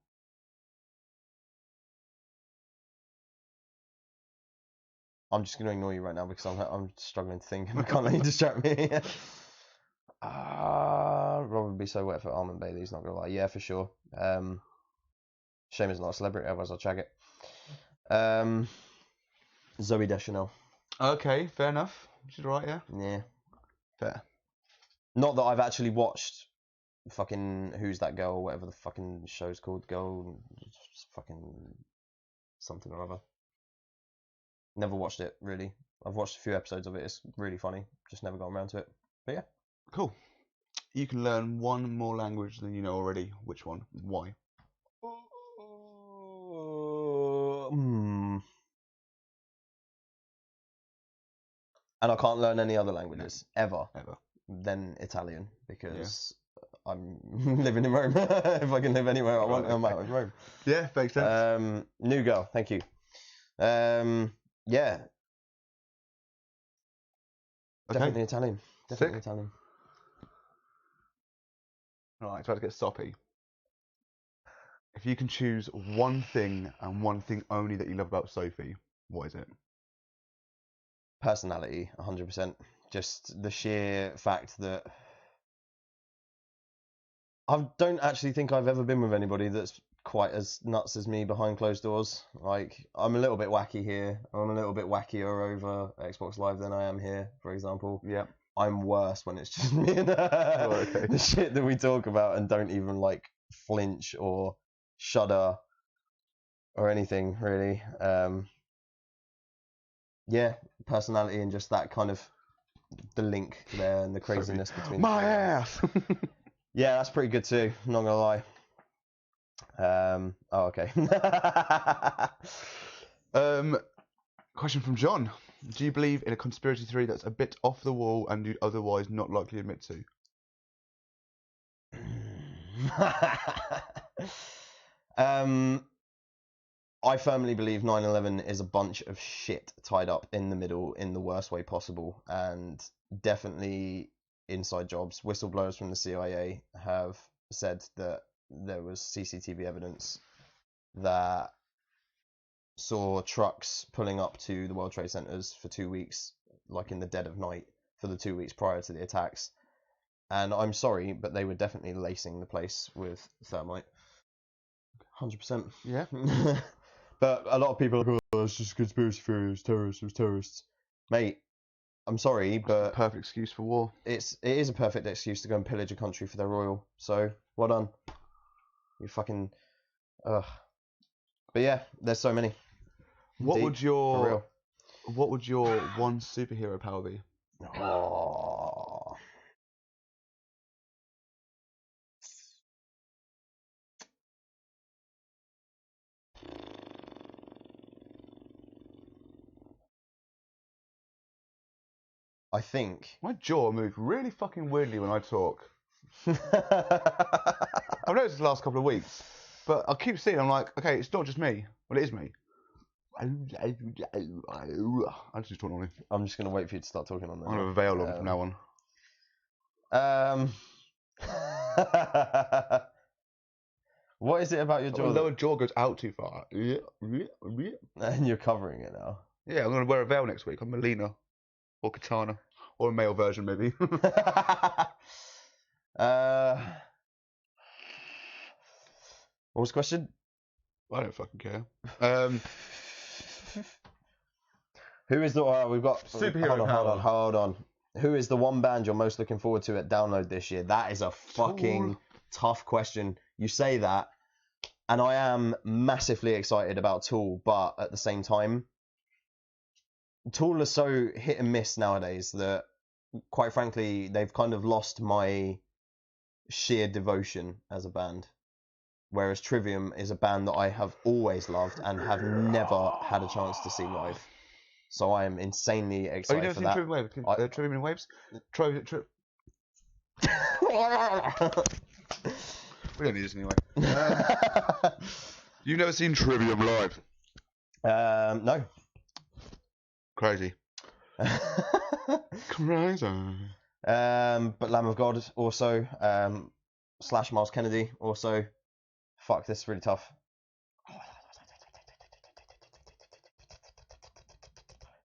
I'm just going to ignore you right now because I'm struggling to think and I can't let you distract me. Rob would be so wet for Almond Bailey's, not going to lie. Yeah, for sure. Shame it's not a celebrity, otherwise I'll check it. Zoe Deschanel.
Okay, fair enough. She's right, yeah?
Yeah.
Fair.
Not that I've actually watched fucking Who's That Girl, whatever the fucking show's called. Girl, fucking something or other. Never watched it, really. I've watched a few episodes of it. It's really funny. Just never got around to it. But yeah.
Cool. You can learn one more language than you know already. Which one? Why?
And I can't learn any other languages.
No.
Ever.
Ever.
Then Italian. Because I'm living in Rome. If I can live anywhere I want, I'm out in Rome.
Yeah, makes sense.
New girl. Thank you. Yeah. Definitely Italian. Definitely Italian.
Right, try to get soppy. If you can choose one thing and one thing only that you love about Sophie, what is it?
Personality, 100%. Just the sheer fact that I don't actually think I've ever been with anybody that's quite as nuts as me behind closed doors. Like, I'm a little bit wacky here. I'm a little bit wackier over Xbox Live than I am here, for example.
Yeah.
I'm worse when it's just me and the shit that we talk about and don't even like flinch or shudder or anything really. Yeah, personality and just that kind of the link there and the craziness between
my ass.
Yeah, that's pretty good too, I'm not gonna lie. Oh, okay.
Question from John. Do you believe in a conspiracy theory that's a bit off the wall and you'd otherwise not likely admit
to? I firmly believe 9/11 is a bunch of shit tied up in the middle in the worst way possible, and definitely inside jobs. Whistleblowers from the CIA have said that there was CCTV evidence that saw trucks pulling up to the World Trade Centers for 2 weeks, like in the dead of night, for the 2 weeks prior to the attacks. And I'm sorry, but they were definitely lacing the place with thermite. 100%.
Yeah.
But a lot of people are like, oh, it's just a conspiracy theory, it was terrorists. Mate, I'm sorry, but...
Perfect excuse for war.
It is a perfect excuse to go and pillage a country for their oil. So, well done. You fucking... Ugh. But yeah, there's so many.
What would your one superhero power be?
Oh. I think
my jaw moves really fucking weirdly when I talk. I've noticed the last couple of weeks, but I keep seeing. I'm like, okay, it's not just me. Well, it is me. I'm just talking on.
I'm just gonna wait for you to start talking on that.
I'm gonna have a veil on from now
on. What is it about your jaw?
The lower jaw goes out too far.
And you're covering it now.
Yeah, I'm gonna wear a veil next week. I'm Melina, or Katana, or a male version maybe.
What was the question?
I don't fucking care.
Who is the? We've got
Superhero power.
Hold on. Who is the one band you're most looking forward to at Download this year? That is a fucking tough question. You say that, and I am massively excited about Tool, but at the same time, Tool are so hit and miss nowadays that, quite frankly, they've kind of lost my sheer devotion as a band. Whereas Trivium is a band that I have always loved and have never had a chance to see live. So I am insanely excited for that.
Trivium Waves? Trivium in Waves? We don't need this anyway. You've never seen Trivium live?
No.
Crazy. Crazy.
But Lamb of God also. / Miles Kennedy also. Fuck, this is really tough.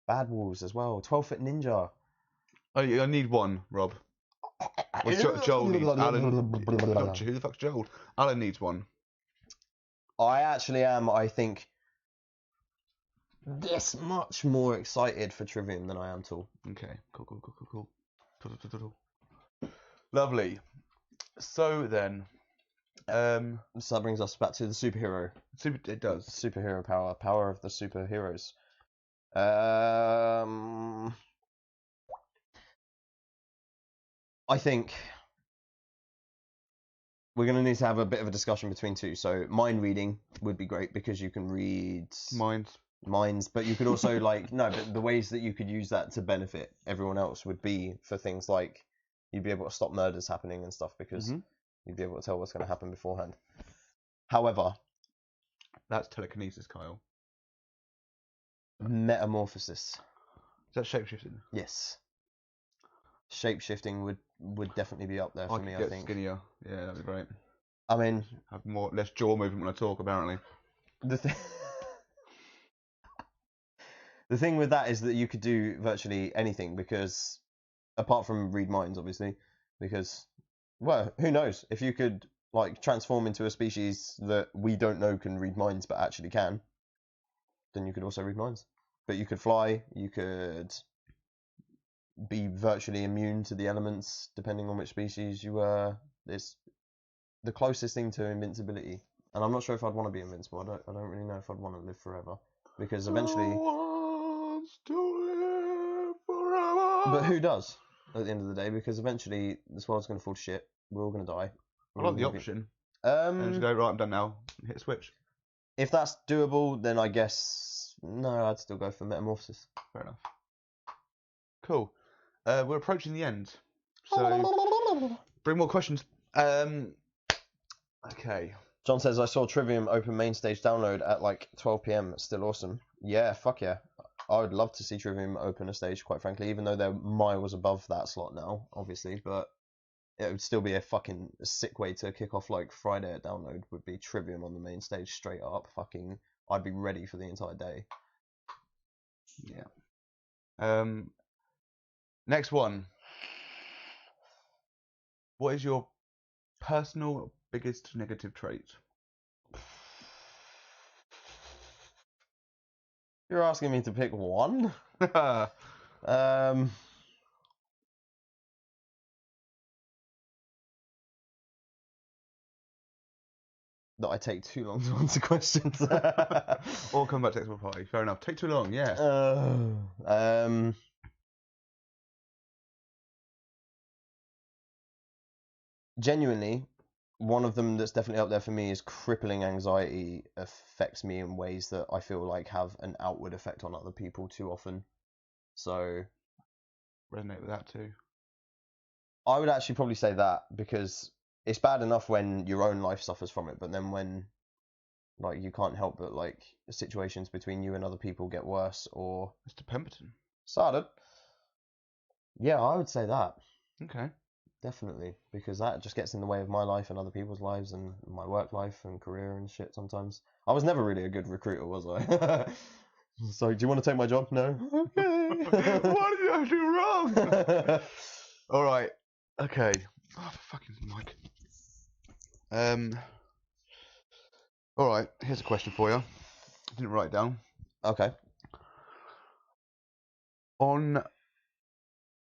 Bad Wolves as well. 12-Foot Ninja.
Oh, I need one, Rob. Joel needs Alan. Who the fuck's Joel? Alan needs one.
I actually am, I think, this much more excited for Trivium than I am Tool.
Okay, cool. Lovely. So then,
so that brings us back to the superhero.
It does.
Superhero power of the superheroes. I think we're going to need to have a bit of a discussion between two. So mind reading would be great because you can read minds, but you could also but the ways that you could use that to benefit everyone else would be for things like you'd be able to stop murders happening and stuff because you'd be able to tell what's going to happen beforehand. However,
that's telekinesis, Kyle.
Metamorphosis.
Is that shapeshifting?
Yes. Shapeshifting would definitely be up there for me, I think.
Skinnier. Yeah, that'd be great.
I mean,
have less jaw movement when I talk, apparently.
The thing with that is that you could do virtually anything because, apart from read minds, obviously, because, well, who knows? If you could transform into a species that we don't know can read minds but actually can, then you could also read minds. But you could fly, you could be virtually immune to the elements depending on which species you were. It's the closest thing to invincibility. And I'm not sure if I'd want to be invincible. I don't really know if I'd want to live forever. Because eventually...
wants to live forever.
But who does at the end of the day? Because eventually this world's going to fall to shit. We're all going to die.
I like the option. And just go, right, I'm done now. Hit switch.
If that's doable, then I guess... No, I'd still go for Metamorphosis.
Fair enough. Cool. We're approaching the end. So, bring more questions. Okay.
John says, I saw Trivium open main stage download at 12 PM. It's still awesome. Yeah, fuck yeah. I would love to see Trivium open a stage, quite frankly, even though they're miles above that slot now, obviously. But it would still be a fucking sick way to kick off Friday at download would be Trivium on the main stage straight up. Fucking, I'd be ready for the entire day.
Yeah. Next one. What is your personal biggest negative trait?
You're asking me to pick one? That I take too long to answer questions.
Or come back to Xbox Party. Fair enough. Take too long, yeah.
Genuinely, one of them that's definitely up there for me is crippling anxiety affects me in ways that I feel have an outward effect on other people too often. So...
Resonate with that too.
I would actually probably say that because it's bad enough when your own life suffers from it, but then when you can't help but situations between you and other people get worse or...
Mr. Pemberton.
Started. Yeah, I would say that.
Okay.
Definitely, because that just gets in the way of my life and other people's lives and my work life and career and shit sometimes. I was never really a good recruiter, was I? So, do you want to take my job? No? Okay.
What did I do wrong? Alright. Okay. Oh, fucking mic. All right, here's a question for you. I didn't write it down.
Okay.
On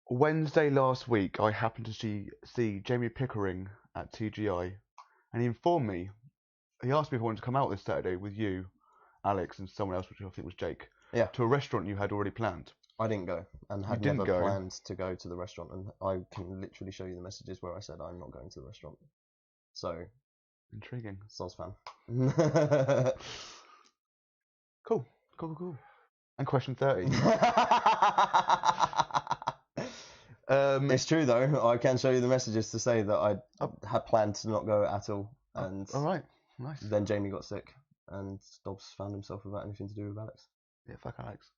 Wednesday last week, I happened to see Jamie Pickering at TGI, and he informed me. He asked me if I wanted to come out this Saturday with you, Alex, and someone else, which I think was Jake.
Yeah.
To a restaurant you had already planned.
I didn't go and had never planned to go to the restaurant, and I can literally show you the messages where I said I'm not going to the restaurant. So
intriguing.
Soz fan.
Cool. And question 30.
It's true though. I can show you the messages to say that I had planned to not go at all, and
all right, nice.
Then Jamie got sick, and Dobbs found himself without anything to do with Alex.
Yeah, fuck Alex.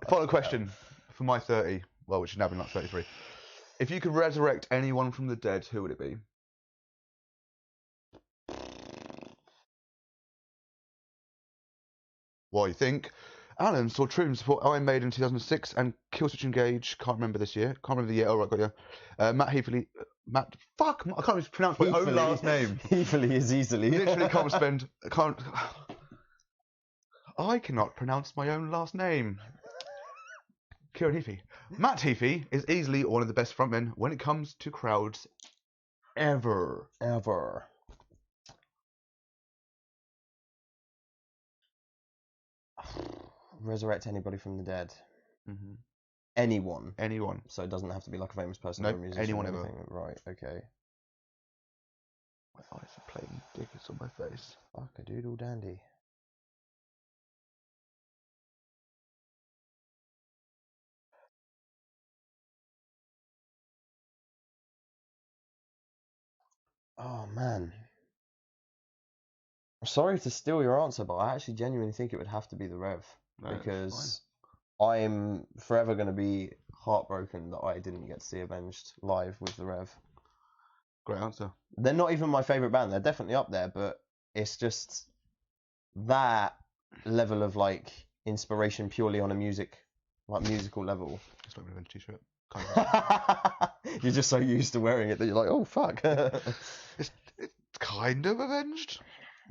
Final question for my 30. Well, which is now been like 33. If you could resurrect anyone from the dead, who would it be? Well, you think Alan saw Troom support Iron Maiden in 2006 and Killswitch Engage. Can't remember this year. Can't remember the year. Oh, right, got you. Matt Heafley. Fuck! I can't even pronounce my own last name.
Heafley is easily.
Literally can't. I cannot pronounce my own last name. Kieran Heafy. Matt Heafy is easily one of the best frontmen when it comes to crowds ever.
Resurrect anybody from the dead.
Mm-hmm.
Anyone. So it doesn't have to be like a famous person or a musician.
Anyone
or
ever.
Right, okay.
My eyes are playing dickens on my face.
Fuck a doodle dandy. Oh man. I'm sorry to steal your answer, but I actually genuinely think it would have to be the Rev. No, because I'm forever going to be heartbroken that I didn't get to see Avenged live with the Rev.
Great answer.
They're not even my favourite band. They're definitely up there, but it's just that level of like inspiration purely on a musical level.
It's not an Avenged t-shirt.
You're just so used to wearing it that you're like, oh fuck.
It's kind of Avenged.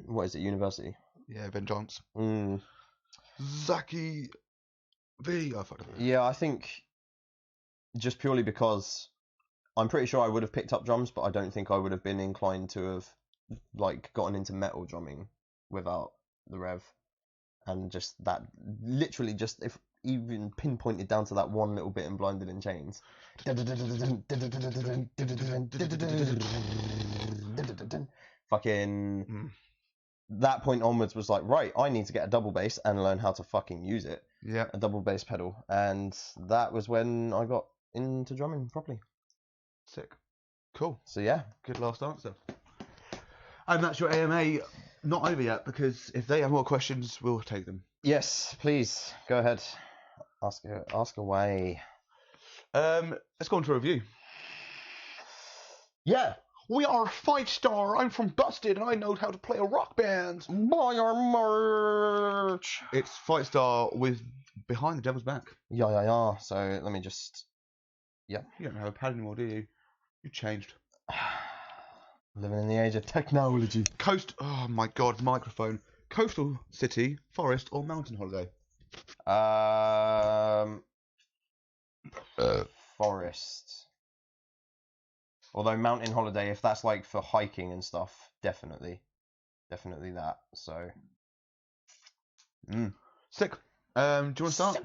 What is it? University.
Yeah, Vengeance.
Mm.
Zaki V. Oh fuck.
Yeah, I think just purely because I'm pretty sure I would have picked up drums, but I don't think I would have been inclined to have like gotten into metal drumming without the Rev, and just that literally just if even pinpointed down to that one little bit in Blinded in Chains. Fucking that point onwards was like, right, I need to get a double bass and learn how to fucking use it.
Yeah.
A double bass pedal. And that was when I got into drumming properly.
Sick. Cool.
So yeah.
Good last answer. And that's your AMA not over yet, because if they have more questions, we'll take them.
Yes, please. Go ahead. Ask away.
Let's go on to a review.
Yeah.
We are 5-star. I'm from Busted and I know how to play a rock band.
Buy our merch.
It's 5-star with Behind the Devil's Back.
Yeah. So let me just... Yeah.
You don't have a pad anymore, do you? You changed.
Living in the age of technology.
Oh my god, microphone. Coastal city, forest or mountain holiday?
Forest. Although mountain holiday, if that's like for hiking and stuff, definitely that. So,
Sick. Do you want to start? Do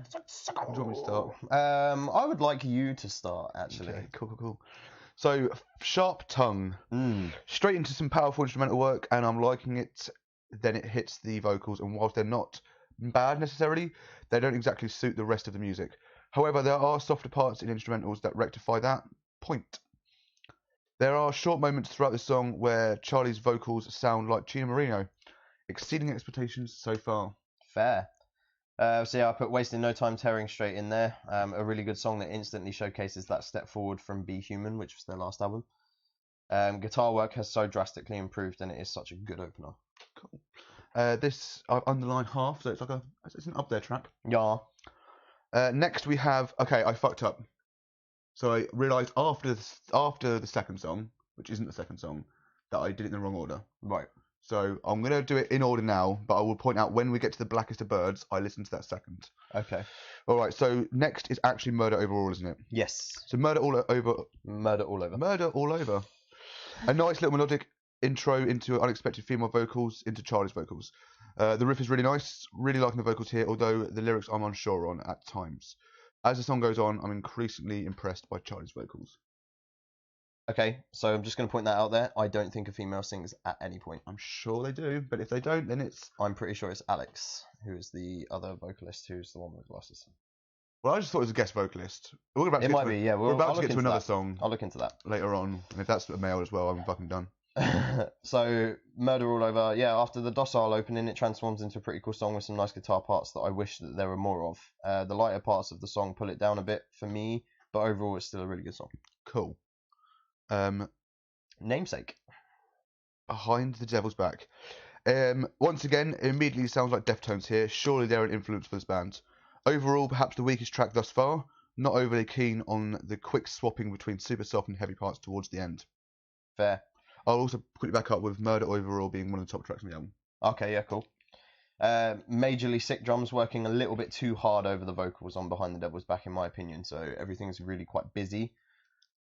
you want me to start?
I would like you to start, actually.
Okay, cool. So, Sharp Tongue. Straight into some powerful instrumental work, and I'm liking it. Then it hits the vocals, and whilst they're not bad necessarily, they don't exactly suit the rest of the music. However, there are softer parts in instrumentals that rectify that point. There are short moments throughout the song where Charlie's vocals sound like Chino Moreno, exceeding expectations so far.
Fair. So yeah, I put Wasting No Time Tearing straight in there. A really good song that instantly showcases that step forward from Be Human, which was their last album. Guitar work has so drastically improved, and it is such a good opener.
Cool. This I underline half, so it's an up there track.
Yeah.
Next we have I fucked up. So I realised after the second song, which isn't the second song, that I did it in the wrong order.
Right.
So I'm going to do it in order now, but I will point out when we get to the Blackest of Birds, I listen to that second.
Okay.
All right, so next is actually Murder Overall, isn't it?
Yes.
So Murder All Over.
Murder All Over.
Murder All Over. A nice little melodic intro into unexpected female vocals, into Charlie's vocals. The riff is really nice, really liking the vocals here, although the lyrics I'm unsure on at times. As the song goes on, I'm increasingly impressed by Charlie's vocals.
Okay, so I'm just going to point that out there. I don't think a female sings at any point.
I'm sure they do, but if they don't, then it's...
I'm pretty sure it's Alex, who is the other vocalist, who's the one with glasses.
Well, I just thought it was a guest vocalist. We're about to get to another song.
I'll look into that
later on, and if that's a male as well, I'm fucking done.
So, Murder All Over, yeah, after the docile opening, it transforms into a pretty cool song with some nice guitar parts that I wish that there were more of. The lighter parts of the song pull it down a bit for me, but overall it's still a really good song.
Cool.
Namesake.
Behind the Devil's Back. Once again, it immediately sounds like Deftones here. Surely they're an influence for this band. Overall, perhaps the weakest track thus far. Not overly keen on the quick swapping between super soft and heavy parts towards the end.
Fair.
I'll also put it back up with Murder Overall being one of the top tracks on the album.
Okay, yeah, cool. Majorly sick drums working a little bit too hard over the vocals on Behind the Devil's Back, in my opinion. So everything's really quite busy.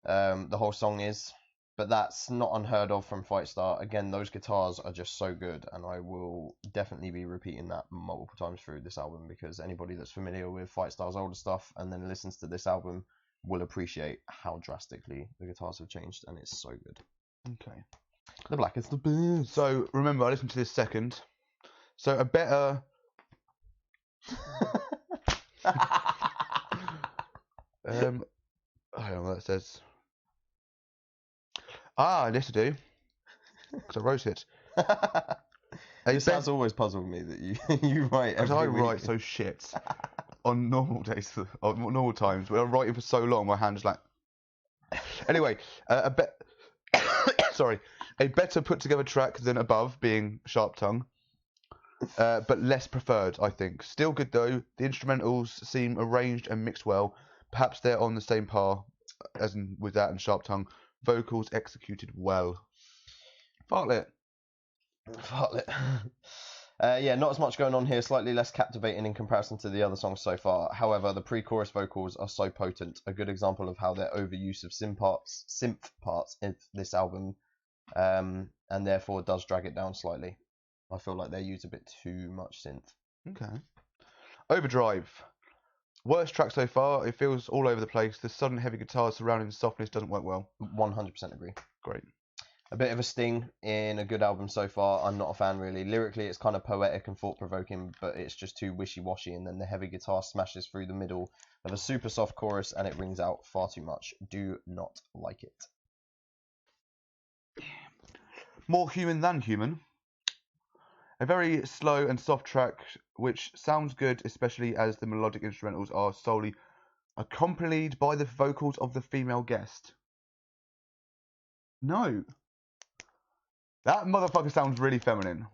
The whole song is, but that's not unheard of from Fightstar. Again, those guitars are just so good, and I will definitely be repeating that multiple times through this album, because anybody that's familiar with Fightstar's older stuff and then listens to this album will appreciate how drastically the guitars have changed, and it's so good.
Okay.
The Blackest of Birds.
So remember, I listened to this second. So a better. I don't know what that says. Yes I do. Because I wrote it.
This has always puzzled me that you write every
I
week.
write so shit on normal days, on normal times. When I'm writing for so long, my hand's like. Anyway, sorry, a better put together track than Above, being Sharp Tongue, but less preferred, I think. Still good though. The instrumentals seem arranged and mixed well. Perhaps they're on the same par as with that and Sharp Tongue. Vocals executed well. Fartlet.
Yeah, not as much going on here. Slightly less captivating in comparison to the other songs so far. However, the pre-chorus vocals are so potent. A good example of how their overuse of synth parts in this album, and therefore does drag it down slightly. I feel like they use a bit too much synth.
Okay. Overdrive. Worst track so far. It feels all over the place. The sudden heavy guitars surrounding the softness doesn't work well.
100% agree.
Great.
A bit of a sting in a good album so far. I'm not a fan really. Lyrically, it's kind of poetic and thought-provoking, but it's just too wishy-washy. And then the heavy guitar smashes through the middle of a super soft chorus, and it rings out far too much. Do not like it.
More Human Than Human. A very slow and soft track, which sounds good, especially as the melodic instrumentals are solely accompanied by the vocals of the female guest. No. That motherfucker sounds really feminine.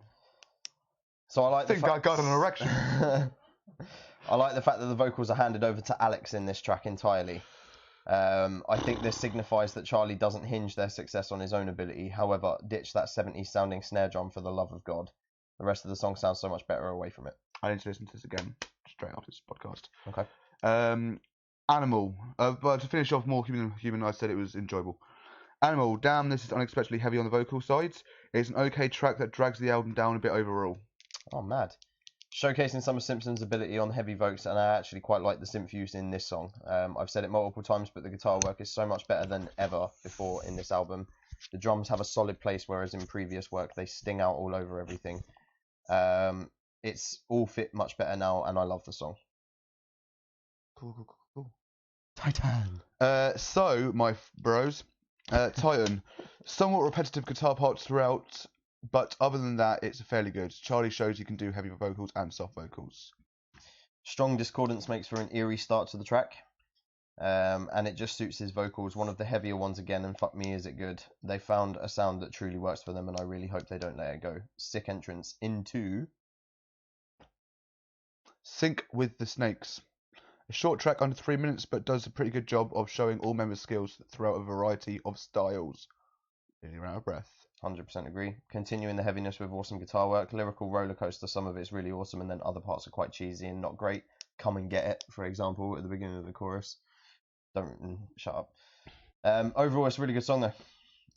So I
think I got an erection.
I like the fact that the vocals are handed over to Alex in this track entirely. I think this signifies that Charlie doesn't hinge their success on his own ability. However, ditch that 70s sounding snare drum for the love of God. The rest of the song sounds so much better away from it.
I need to listen to this again straight after this podcast.
Okay.
Animal. But to finish off More Human Than Human, I said it was enjoyable. Animal. Damn, this is unexpectedly heavy on the vocal sides. It's an okay track that drags the album down a bit overall.
Oh, mad. Showcasing some of Simpson's ability on heavy vocals, and I actually quite like the synth use in this song. I've said it multiple times, but the guitar work is so much better than ever before in this album. The drums have a solid place, whereas in previous work they sting out all over everything. It's all fit much better now, and I love the song.
Cool.
Titan.
So, my bros, Titan. Somewhat repetitive guitar parts throughout, but other than that, it's fairly good. Charlie shows he can do heavy vocals and soft vocals.
Strong discordance makes for an eerie start to the track. And it just suits his vocals, one of the heavier ones again, and fuck me is it good. They found a sound that truly works for them, and I really hope they don't let it go. Sick entrance into
Sink with the Snakes. A short track under 3 minutes, but does a pretty good job of showing all members' skills throughout a variety of styles. Nearly ran out of breath.
100% agree. Continuing the heaviness with awesome guitar work, lyrical roller coaster. Some of it's really awesome, and then other parts are quite cheesy and not great. Come and Get It, for example, at the beginning of the chorus. Don't shut up. Overall, it's a really good song though.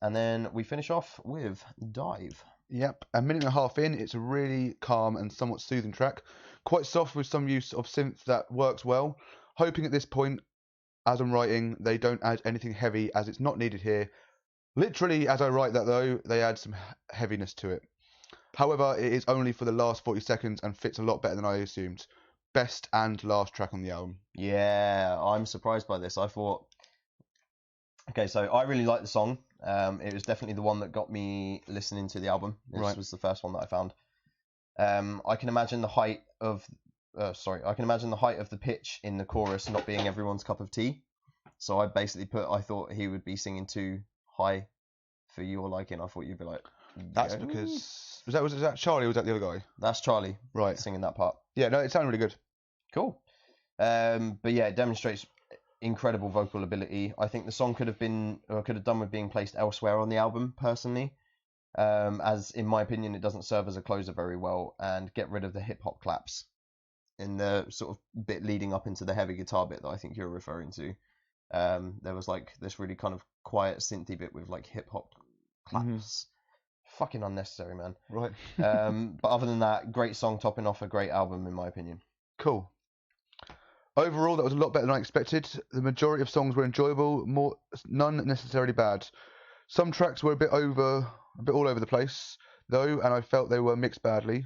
And then we finish off with Dive.
Yep, a minute and a half in, it's a really calm and somewhat soothing track. Quite soft with some use of synth that works well. Hoping at this point, as I'm writing, they don't add anything heavy as it's not needed here. Literally, as I write that though, they add some heaviness to it. However, it is only for the last 40 seconds and fits a lot better than I assumed. Best and last track on the album.
Yeah, I'm surprised by this. I thought... Okay, so I really like the song. It was definitely the one that got me listening to the album. This was the first one that I found. I can imagine the height of... I can imagine the height of the pitch in the chorus not being everyone's cup of tea. So I basically I thought he would be singing too high for your liking. I thought you'd be like...
That's because... Was that Charlie or was that the other guy?
That's Charlie.
Right.
Singing that part.
Yeah, no, it sounded really good.
Cool. But yeah, it demonstrates incredible vocal ability. I think the song could have done with being placed elsewhere on the album, personally. As in my opinion, it doesn't serve as a closer very well, and get rid of the hip hop claps in the sort of bit leading up into the heavy guitar bit that I think you're referring to. There was like this really kind of quiet synthy bit with like hip hop claps. Mm-hmm. Fucking unnecessary, man.
Right.
But other than that, great song topping off a great album in my opinion.
Cool. Overall, that was a lot better than I expected. The majority of songs were enjoyable, none necessarily bad. Some tracks were a bit all over the place, though, and I felt they were mixed badly.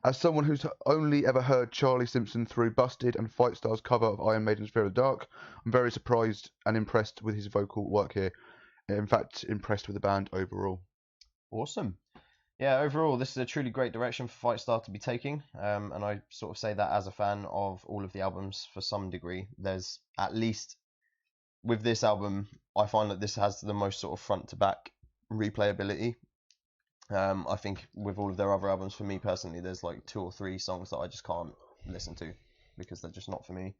As someone who's only ever heard Charlie Simpson through Busted and Fightstar's cover of Iron Maiden's Fear of the Dark, I'm very surprised and impressed with his vocal work here. In fact, impressed with the band overall.
Awesome. Yeah, overall, this is a truly great direction for Fightstar to be taking, and I sort of say that as a fan of all of the albums for some degree. There's at least, with this album, I find that this has the most sort of front-to-back replayability. I think with all of their other albums, for me personally, there's like 2 or 3 songs that I just can't listen to because they're just not for me.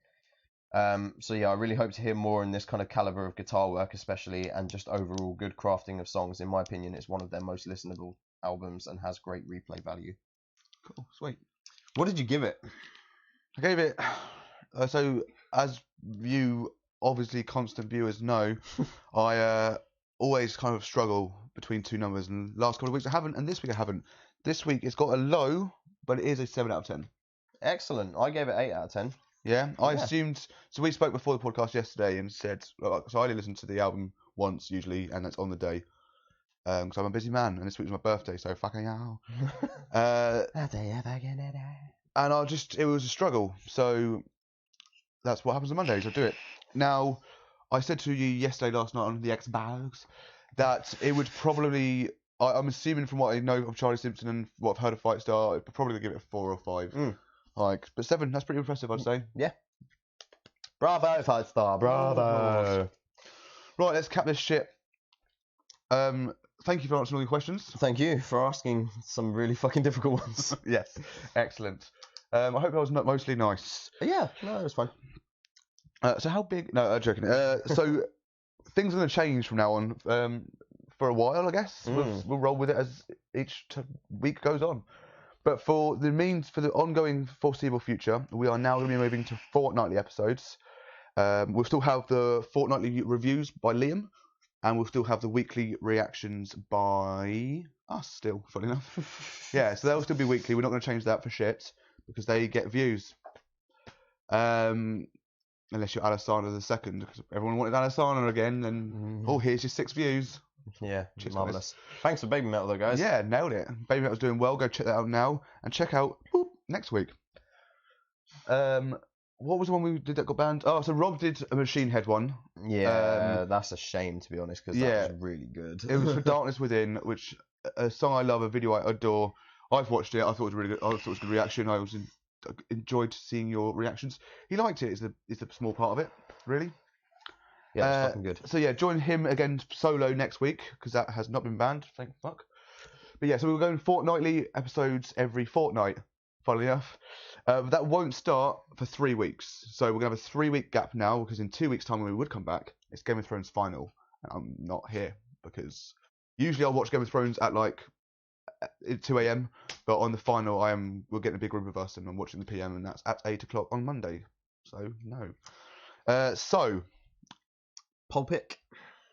So yeah, I really hope to hear more in this kind of caliber of guitar work, especially, and just overall good crafting of songs. In my opinion, it's one of their most listenable albums and has great replay value.
Cool, sweet.
What did you give it?
I gave it... so, as you obviously constant viewers know, I always kind of struggle between 2 numbers, and last couple of weeks I haven't, and this week I haven't. This week it's got a low, but it is a 7 out of 10.
Excellent. I gave it 8 out of 10.
Yeah, I assumed... So we spoke before the podcast yesterday and said... So I only listen to the album once, usually, and that's on the day. Because I'm a busy man, and this week was my birthday, so fucking hell. And it was a struggle. So that's what happens on Mondays. I do it. Now, I said to you yesterday, last night on the Xbox, that it would probably... I'm assuming from what I know of Charlie Simpson and what I've heard of Fightstar, I'd probably give it a 4 or 5. But 7, that's pretty impressive, I'd say.
Yeah. Bravo, Fightstar, bravo.
Right, let's cap this shit. Thank you for answering all your questions.
Thank you for asking some really fucking difficult ones.
Yes, excellent. I hope that was mostly nice.
Yeah, no, it was fine.
So how big... No, I'm joking. So things are going to change from now on for a while, I guess. We'll roll with it as each week goes on. But for the ongoing foreseeable future, we are now going to be moving to fortnightly episodes. We'll still have the fortnightly reviews by Liam, and we'll still have the weekly reactions by us still, funny enough. Yeah, so they'll still be weekly. We're not going to change that for shit, because they get views. Unless you're Alessandro the second, because everyone wanted Alessandro again, then, here's your 6 views.
Yeah, marvellous. Thanks for Baby Metal though, guys.
Yeah, nailed it. Baby Metal's doing well. Go check that out now. And check out next week. What was the one we did that got banned? Oh, so Rob did a Machine Head one.
Yeah, that's a shame, to be honest, because that was really good.
It was for Darkness Within, which a song I love, a video I adore. I've watched it. I thought it was really good. I thought it was a good reaction. I enjoyed seeing your reactions. He liked it. It's a small part of it, really.
Yeah, it's fucking good.
So yeah, join him again solo next week, because that has not been banned, thank fuck. But yeah, so we're going fortnightly episodes every fortnight, funnily enough. That won't start for 3 weeks. So we're going to have a 3-week gap now, because in 2 weeks' time when we would come back, it's Game of Thrones final. And I'm not here, because Usually I'll watch Game of Thrones at like 2 a.m. But on the final, we're getting a big group of us, and I'm watching the PM, and that's at 8 o'clock on Monday. So no. So
Poll pick.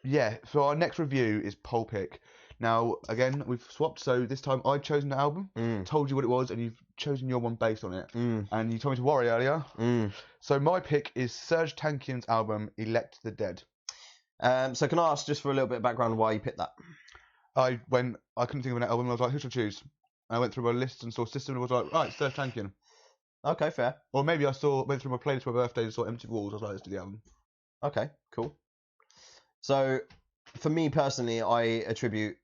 Yeah. So our next review is Poll Pick. Now again, we've swapped. So this time I've chosen the album, told you what it was, and you've chosen your one based on it. And you told me to worry earlier. So my pick is Serj Tankian's album Elect the Dead.
So can I ask just for a little bit of background why you picked that?
I couldn't think of an album, and I was like, who should I choose? And I went through my list and saw System, and I was like, right, Serj Tankian.
Okay, fair.
Or maybe I went through my playlist for my birthday and saw Empty Walls. I was like, let's do the album.
Okay, cool. So for me personally, I attribute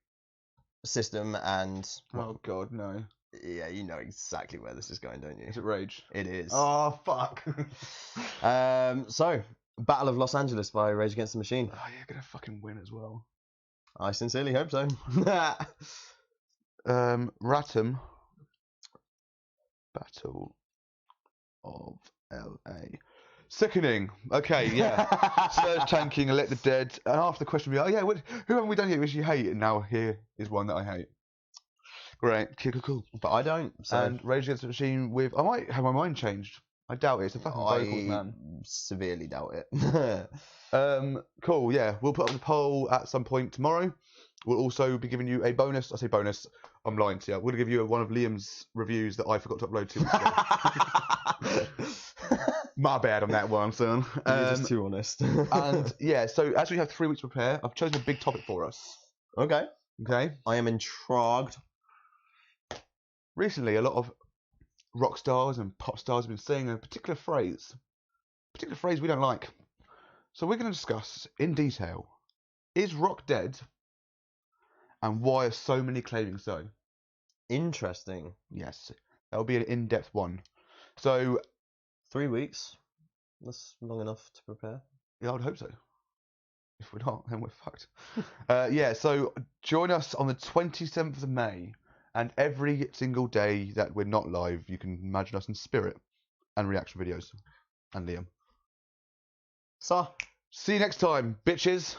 System and...
Oh god, no.
Yeah, you know exactly where this is going, don't you?
Is it Rage?
It is.
Oh, fuck.
So, Battle of Los Angeles by Rage Against the Machine.
Oh, you're going to fucking win as well.
I sincerely hope so.
Ratum. Battle of LA. Sickening. Okay, yeah. Serj Tankian, Elect the Dead. And after the question, who haven't we done here which you hate? And now here is one that I hate. Great. Cool.
But I don't. So.
And Rage Against the Machine with... I might have my mind changed. I doubt it. It's a fucking vocals, man.
Severely doubt it.
Cool, yeah. We'll put up the poll at some point tomorrow. We'll also be giving you a bonus. I say bonus. I'm lying to you. We're going to give you one of Liam's reviews that I forgot to upload 2 weeks ago. My bad on that one, son.
You're just too honest.
And yeah, so as we have 3 weeks to prepare, I've chosen a big topic for us.
Okay.
I
am intrigued.
Recently, a lot of rock stars and pop stars have been saying a particular phrase we don't like. So we're going to discuss in detail, is rock dead? And why are so many claiming so?
Interesting.
Yes, that will be an in-depth one. So
3 weeks. That's long enough to prepare.
Yeah, I would hope so. If we're not, then we're fucked. Yeah, so join us on the 27th of May. And every single day that we're not live, you can imagine us in spirit and reaction videos. And Liam.
So,
see you next time, bitches.